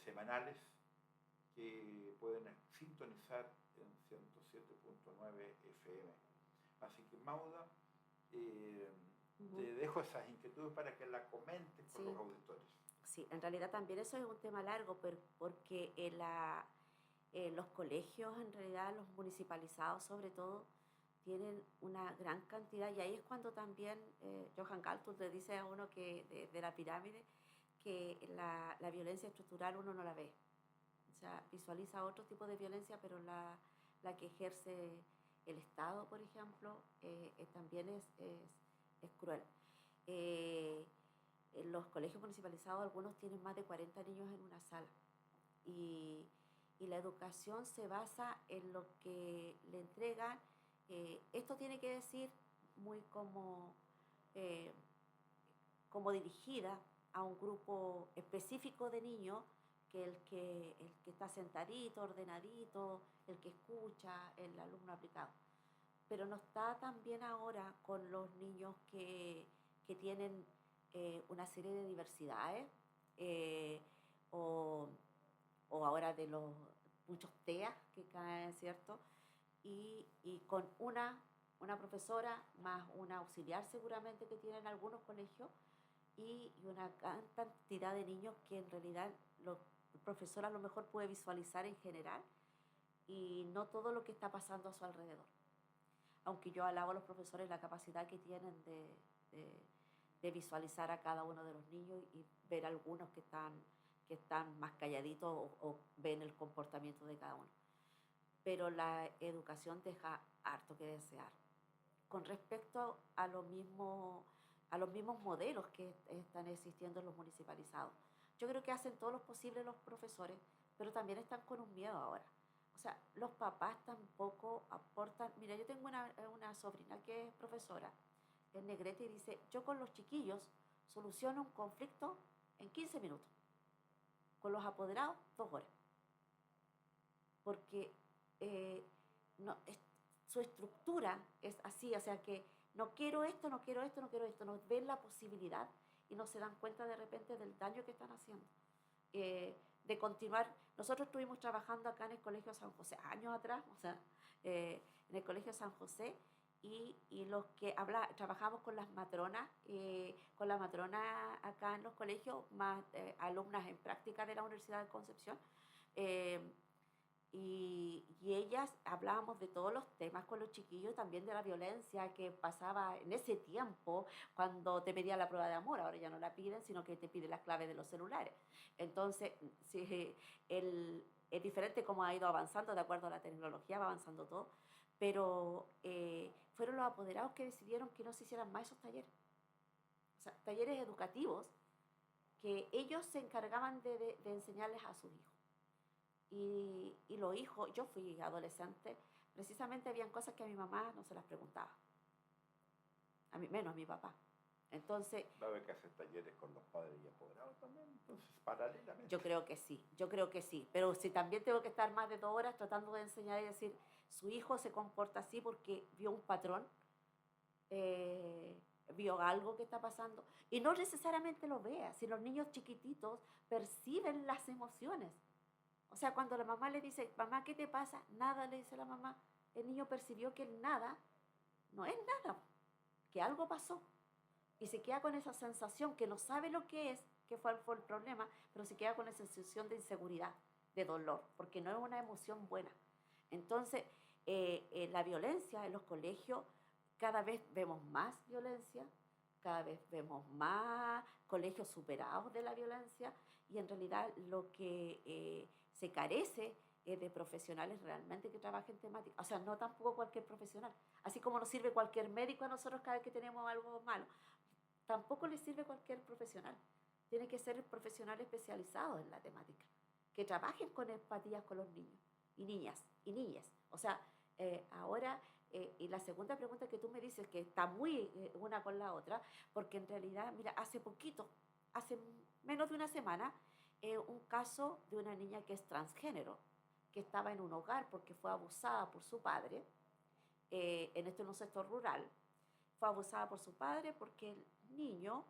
semanales que pueden sintonizar en 107.9 FM. Así que Mauda, te dejo esas inquietudes para que las comentes con los auditores. Sí, en realidad también eso es un tema largo, porque los colegios, en realidad los municipalizados sobre todo, tienen una gran cantidad, y ahí es cuando también Johan Galtung le dice a uno que de la pirámide que la violencia estructural uno no la ve. O sea, visualiza otro tipo de violencia, pero la que ejerce el Estado, por ejemplo, también es cruel. En los colegios municipalizados algunos tienen más de 40 niños en una sala y la educación se basa en lo que le entregan. Esto tiene que decir muy como dirigida a un grupo específico de niños, que el que está sentadito, ordenadito, el que escucha, el alumno aplicado. Pero no está tan bien ahora con los niños que tienen una serie de diversidades, o ahora de los muchos TEA que caen, ¿cierto? Y con una profesora más una auxiliar seguramente que tienen algunos colegios, y una gran cantidad de niños que en realidad el profesor a lo mejor puede visualizar en general y no todo lo que está pasando a su alrededor. Aunque yo alabo a los profesores la capacidad que tienen de visualizar a cada uno de los niños y ver algunos que están más calladitos o ven el comportamiento de cada uno. Pero la educación deja harto que desear. Con respecto a lo mismo a los mismos modelos que están existiendo en los municipalizados. Yo creo que hacen todo lo posible los profesores, pero también están con un miedo ahora. O sea, los papás tampoco aportan. Mira, yo tengo una sobrina que es profesora, es negreta, y dice, yo con los chiquillos soluciono un conflicto en 15 minutos, con los apoderados 2 horas, porque no, su estructura es así, o sea que no quiero esto, no quiero esto, no quiero esto, no ven la posibilidad y no se dan cuenta de repente del daño que están haciendo. De continuar, nosotros estuvimos trabajando acá en el Colegio San José, años atrás, o sea, en el Colegio San José, y los que trabajamos con las matronas, con la matrona acá en los colegios, más alumnas en práctica de la Universidad de Concepción, y ellas hablábamos de todos los temas con los chiquillos, también de la violencia que pasaba en ese tiempo cuando te pedían la prueba de amor. Ahora ya no la piden, sino que te piden las claves de los celulares. Entonces, sí, es diferente cómo ha ido avanzando, de acuerdo a la tecnología, va avanzando todo, pero fueron los apoderados que decidieron que no se hicieran más esos talleres. O sea, talleres educativos que ellos se encargaban de enseñarles a sus hijos. Y los hijos, yo fui adolescente, precisamente habían cosas que a mi mamá no se las preguntaba, a mí, menos a mi papá. Entonces, va a haber que hacer talleres con los padres y apoderados también, entonces, paralelamente. yo creo que sí, pero si también tengo que estar más de 2 horas tratando de enseñar y decir, su hijo se comporta así porque vio un patrón, vio algo que está pasando, y no necesariamente lo vea, si los niños chiquititos perciben las emociones. O sea, cuando la mamá le dice, mamá, ¿qué te pasa? Nada, le dice la mamá. El niño percibió que el nada no es nada, que algo pasó. Y se queda con esa sensación que no sabe lo que es, que fue el problema, pero se queda con esa sensación de inseguridad, de dolor, porque no es una emoción buena. Entonces, la violencia en los colegios, cada vez vemos más violencia, cada vez vemos más colegios superados de la violencia, y en realidad lo que se carece es de profesionales realmente que trabajen temática. O sea, no tampoco cualquier profesional. Así como nos sirve cualquier médico a nosotros cada vez que tenemos algo malo, tampoco les sirve cualquier profesional. Tiene que ser profesionales especializados en la temática, que trabajen con empatías con los niños y niñas. O sea, ahora, y la segunda pregunta que tú me dices, que está muy una con la otra, porque en realidad, mira, hace poquito, hace menos de una semana, un caso de una niña que es transgénero, que estaba en un hogar porque fue abusada por su padre, en un sector rural. Fue abusada por su padre porque el niño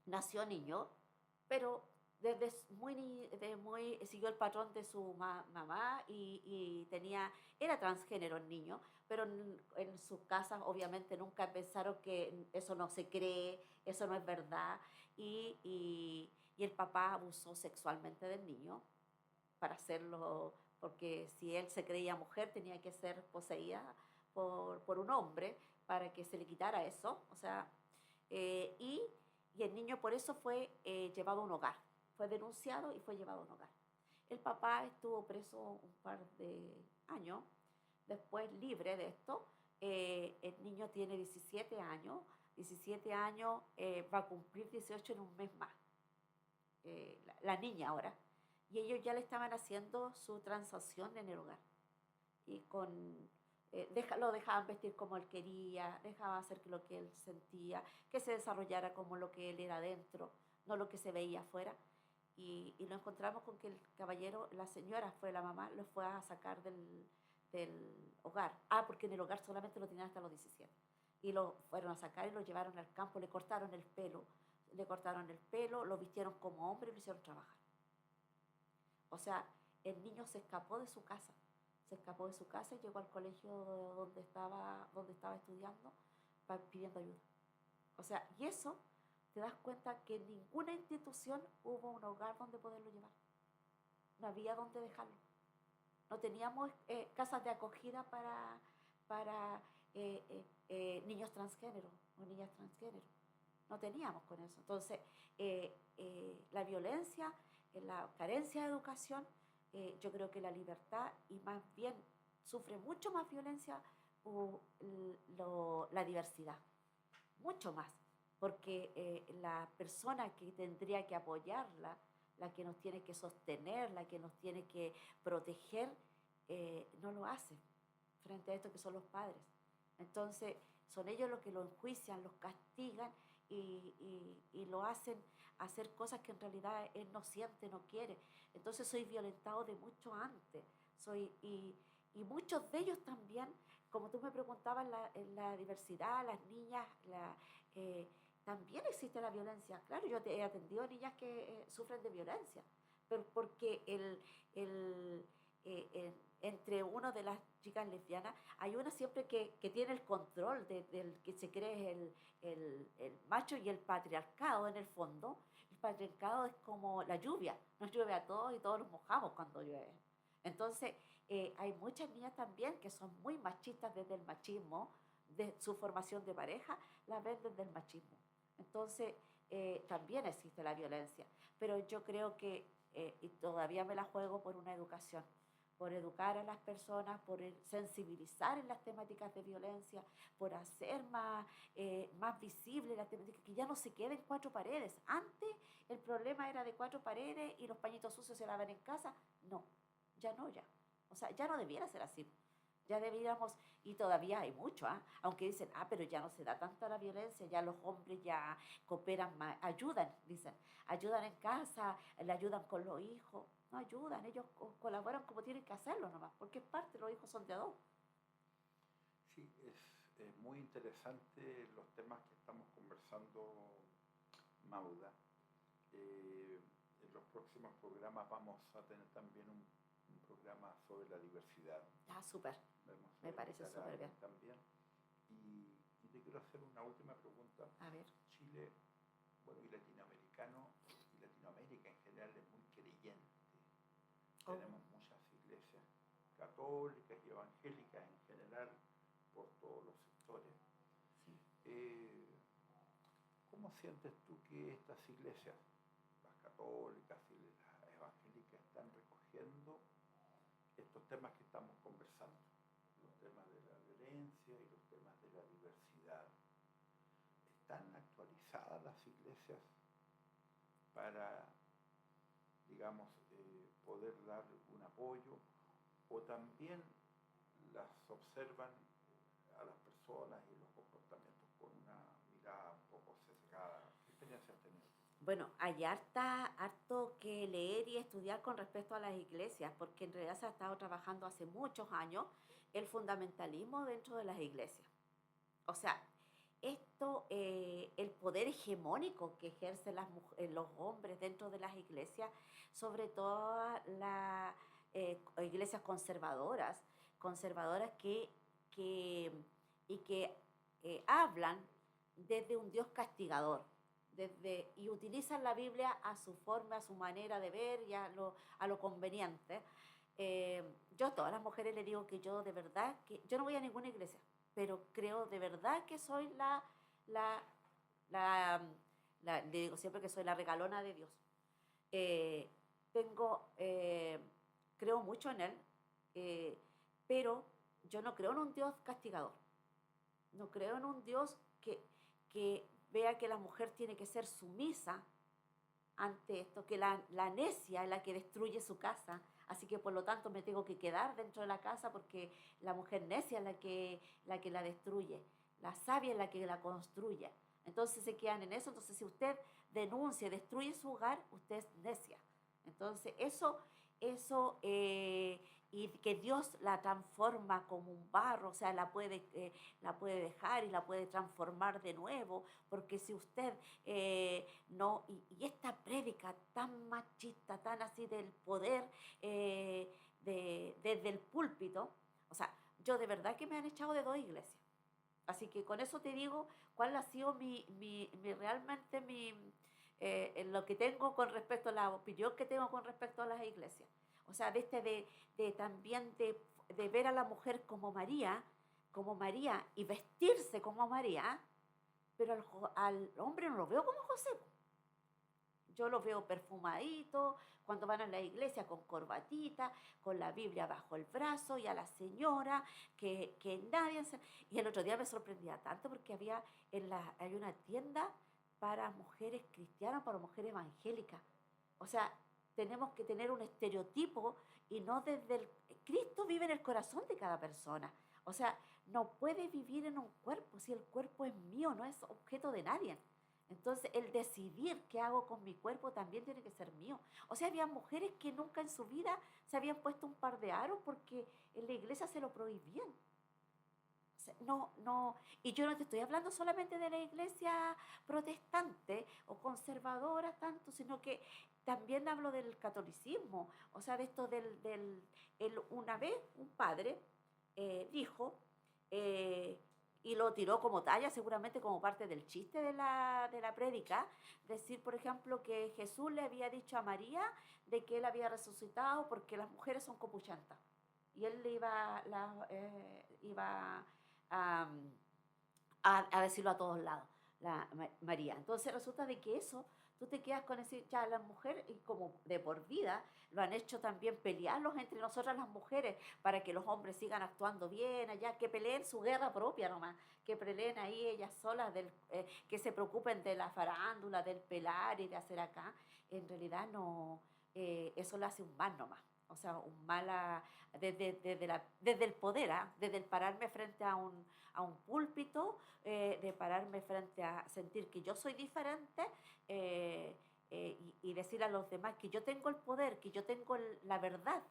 nació niño, pero desde muy siguió el patrón de su mamá, y era transgénero el niño, pero en sus casas obviamente nunca pensaron que eso no se cree, eso no es verdad, y el papá abusó sexualmente del niño para hacerlo, porque si él se creía mujer tenía que ser poseída por un hombre para que se le quitara eso, o sea, y el niño por eso fue llevado a un hogar, fue denunciado y fue llevado a un hogar. El papá estuvo preso un par de años, después libre de esto. El niño tiene 17 años, va a cumplir 18 en un mes más, la niña ahora, y ellos ya le estaban haciendo su transacción en el hogar, y lo dejaban vestir como él quería, dejaban hacer lo que él sentía, que se desarrollara como lo que él era dentro, no lo que se veía afuera. Y lo encontramos con que el caballero, la señora fue la mamá, lo fue a sacar del hogar. Porque en el hogar solamente lo tenían hasta los 17. Y lo fueron a sacar y lo llevaron al campo, le cortaron el pelo, lo vistieron como hombre y lo hicieron trabajar. O sea, el niño se escapó de su casa. Y llegó al colegio donde estaba estudiando, pidiendo ayuda. O sea, y eso te das cuenta que en ninguna institución hubo un hogar donde poderlo llevar. No había donde dejarlo. No teníamos casas de acogida para niños transgéneros o niñas transgénero. No teníamos con eso. Entonces, la violencia, la carencia de educación, yo creo que la libertad, y más bien sufre mucho más violencia la diversidad. mucho más, porque la persona que tendría que apoyarla, la que nos tiene que sostener, la que nos tiene que proteger, no lo hace frente a esto que son los padres. Entonces, son ellos los que lo enjuician, los castigan y lo hacen hacer cosas que en realidad él no siente, no quiere. Entonces, soy violentado de mucho antes. Y muchos de ellos también, como tú me preguntabas, en la diversidad, las niñas, eh, también existe la violencia. Claro, yo he atendido a niñas que sufren de violencia, pero porque entre una de las chicas lesbianas hay una siempre que tiene el control del que se cree el macho y el patriarcado en el fondo. El patriarcado es como la lluvia, nos llueve a todos y todos nos mojamos cuando llueve. Entonces, hay muchas niñas también que son muy machistas desde el machismo, de su formación de pareja, la ven desde el machismo. Entonces, también existe la violencia, pero yo creo que, y todavía me la juego por una educación, por educar a las personas, por sensibilizar en las temáticas de violencia, por hacer más visible las temáticas, que ya no se queden cuatro paredes. Antes el problema era de cuatro paredes y los pañitos sucios se lavan en casa. No, ya no, ya. O sea, ya no debiera ser así. Ya deberíamos, y todavía hay mucho, aunque dicen, pero ya no se da tanta la violencia, ya los hombres ya cooperan más, ayudan, dicen, ayudan en casa, le ayudan con los hijos, no ayudan, ellos colaboran como tienen que hacerlo nomás, porque es parte, los hijos son de dos. Sí, es muy interesante los temas que estamos conversando, Mauda. En los próximos programas vamos a tener también un programa sobre la diversidad. Súper. Me parece súper bien. También. Y te quiero hacer una última pregunta. A ver. Chile, bueno, y Latinoamérica en general es muy creyente. Tenemos muchas iglesias católicas y evangélicas en general por todos los sectores. Sí. ¿Cómo sientes tú que estas iglesias, las católicas y las evangélicas, están recogiendo estos temas que estamos conversando? Los temas de la violencia y los temas de la diversidad. ¿Están actualizadas las iglesias para, digamos, poder dar un apoyo, o también las observan a las personas y los comportamientos con una mirada un poco sesgada? ¿Qué experiencia has tenido? Bueno, hay harto que leer y estudiar con respecto a las iglesias, porque en realidad se ha estado trabajando hace muchos años el fundamentalismo dentro de las iglesias. O sea, el poder hegemónico que ejercen los hombres dentro de las iglesias, sobre todo las iglesias conservadoras que hablan desde un Dios castigador, y utilizan la Biblia a su forma, a su manera de ver y a lo conveniente. Yo a todas las mujeres les digo que yo de verdad, que yo no voy a ninguna iglesia, pero creo de verdad que soy le digo siempre que soy la regalona de Dios. Creo mucho en Él, pero yo no creo en un Dios castigador. No creo en un Dios que vea que la mujer tiene que ser sumisa ante esto, que la necia es la que destruye su casa, así que por lo tanto me tengo que quedar dentro de la casa porque la mujer necia es la que la destruye, la sabia es la que la construye. Entonces se quedan en eso. Entonces si usted denuncia, destruye su hogar, usted es necia. Entonces eso y que Dios la transforma como un barro, o sea, la puede dejar y la puede transformar de nuevo, porque si usted no, y esta prédica tan machista, tan así del poder desde el púlpito, o sea, yo de verdad que me han echado de 2 iglesias. Así que con eso te digo cuál ha sido realmente lo que tengo con respecto a la opinión que tengo con respecto a las iglesias. O sea, también de ver a la mujer como María y vestirse como María, pero al hombre no lo veo como José. yo los veo perfumaditos, cuando van a la iglesia con corbatita, con la Biblia bajo el brazo, y a la señora que nadie se... Y el otro día me sorprendía tanto porque hay una tienda para mujeres cristianas, para mujeres evangélicas. O sea, tenemos que tener un estereotipo y no desde el... Cristo vive en el corazón de cada persona. O sea, no puede vivir en un cuerpo si el cuerpo es mío, no es objeto de nadie. Entonces, el decidir qué hago con mi cuerpo también tiene que ser mío. O sea, había mujeres que nunca en su vida se habían puesto un par de aros porque en la iglesia se lo prohibían. O sea, y yo no te estoy hablando solamente de la iglesia protestante o conservadora tanto, sino que también hablo del catolicismo, o sea, de esto una vez un padre dijo, eh, y lo tiró como talla, seguramente como parte del chiste de la prédica, decir, por ejemplo, que Jesús le había dicho a María de que él había resucitado porque las mujeres son copuchantas. Y él le iba a, a decirlo a todos lados, María. Entonces resulta de que eso, tú te quedas con decir, ya las mujeres, y como de por vida, lo han hecho también pelearlos entre nosotras las mujeres para que los hombres sigan actuando bien allá, que peleen su guerra propia nomás, que peleen ahí ellas solas, que se preocupen de la farándula, del pelar y de hacer acá. En realidad no, eso lo hace un mal nomás. O sea, un mal desde el poder, desde el pararme frente a un púlpito, de pararme frente a sentir que yo soy diferente, y decir a los demás que yo tengo el poder, que yo tengo la verdad,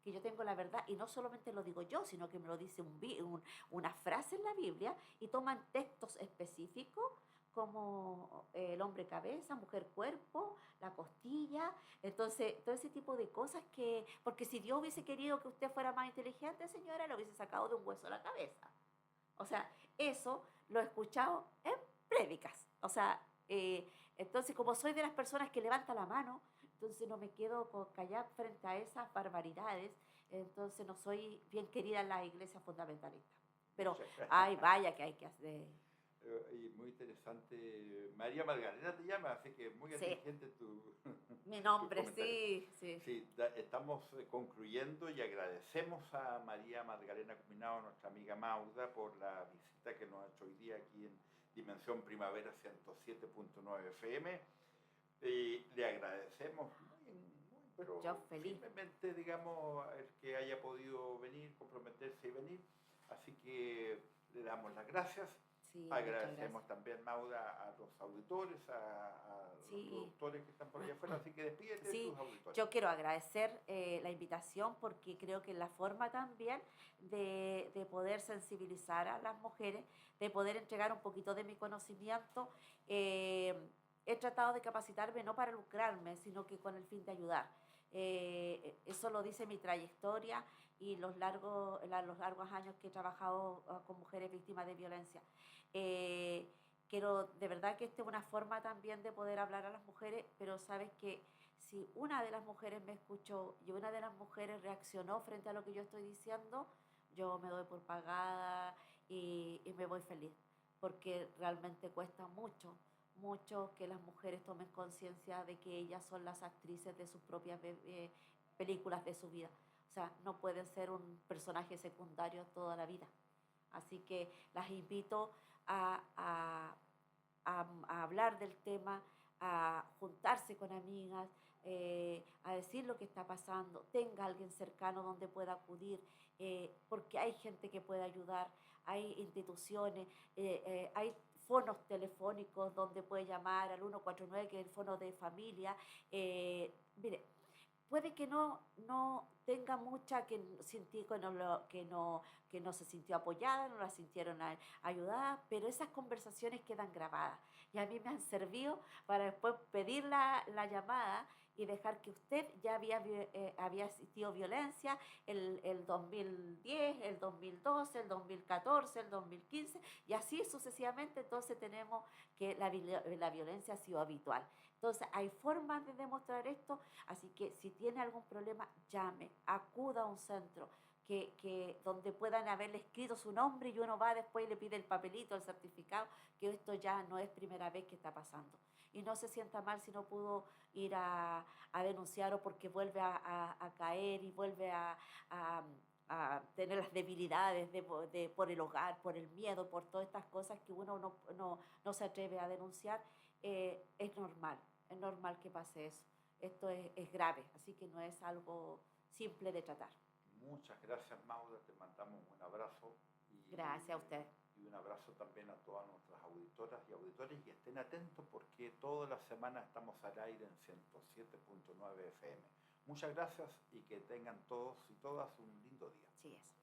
que yo tengo la verdad, y no solamente lo digo yo, sino que me lo dice una frase en la Biblia, y toman textos específicos como el hombre cabeza, mujer cuerpo, la costilla. Entonces todo ese tipo de cosas porque si Dios hubiese querido que usted fuera más inteligente, señora, lo hubiese sacado de un hueso a la cabeza. O sea, eso lo he escuchado en prédicas. O sea, entonces como soy de las personas que levanta la mano, entonces no me quedo callada frente a esas barbaridades, entonces no soy bien querida en las iglesias fundamentalistas. Pero, ay, vaya que hay que hacer... Y muy interesante. María Magdalena te llama, así que muy Sí, inteligente mi tus nombre, comentarios. sí, sí. Sí, estamos concluyendo y agradecemos a María Magdalena Cuminao, nuestra amiga Mauda, por la visita que nos ha hecho hoy día aquí en Dimensión Primavera 107.9 FM. Le agradecemos pero Yo feliz. firmemente, digamos, el que haya podido venir, comprometerse y venir. Así que le damos las gracias. Sí, Agradecemos también, Mauda, a los auditores, a los sí. productores que están por allá afuera, así que despídete de Sí, tus auditores. yo quiero agradecer la invitación porque creo que es la forma también de poder sensibilizar a las mujeres, de poder entregar un poquito de mi conocimiento. He tratado de capacitarme no para lucrarme, sino que con el fin de ayudar. Eso lo dice mi trayectoria y los largos años que he trabajado con mujeres víctimas de violencia. Quiero de verdad que esta es una forma también de poder hablar a las mujeres, pero sabes que si una de las mujeres me escuchó y una de las mujeres reaccionó frente a lo que yo estoy diciendo, yo me doy por pagada y me voy feliz, porque realmente cuesta mucho, mucho que las mujeres tomen conciencia de que ellas son las actrices de sus propias películas de su vida. O sea, no pueden ser un personaje secundario toda la vida. Así que las invito a hablar del tema, a juntarse con amigas, a decir lo que está pasando, tenga alguien cercano donde pueda acudir, porque hay gente que puede ayudar, hay instituciones, hay fonos telefónicos donde puede llamar al 149, que es el fono de familia. Mire, puede que no tenga mucha, que no se sintió apoyada, no la sintieron ayudada, pero esas conversaciones quedan grabadas y a mí me han servido para después pedir la llamada y dejar que usted ya había existido violencia el 2010, el 2012, el 2014, el 2015 y así sucesivamente. Entonces tenemos que la violencia ha sido habitual. Entonces hay formas de demostrar esto, así que si tiene algún problema, llame, acuda a un centro donde puedan haberle escrito su nombre y uno va después y le pide el papelito, el certificado, que esto ya no es primera vez que está pasando. y no se sienta mal si no pudo ir a denunciar o porque vuelve a caer y vuelve a, a tener las debilidades por el hogar, por el miedo, por todas estas cosas que uno no se atreve a denunciar. Es normal que pase eso. Esto es grave, así que no es algo simple de tratar. Muchas gracias, Maura, te mandamos un abrazo. Gracias a usted. Y un abrazo también a todas nuestras auditoras y auditores, y estén atentos porque toda la semana estamos al aire en 107.9 FM. Muchas gracias y que tengan todos y todas un lindo día. Sí es.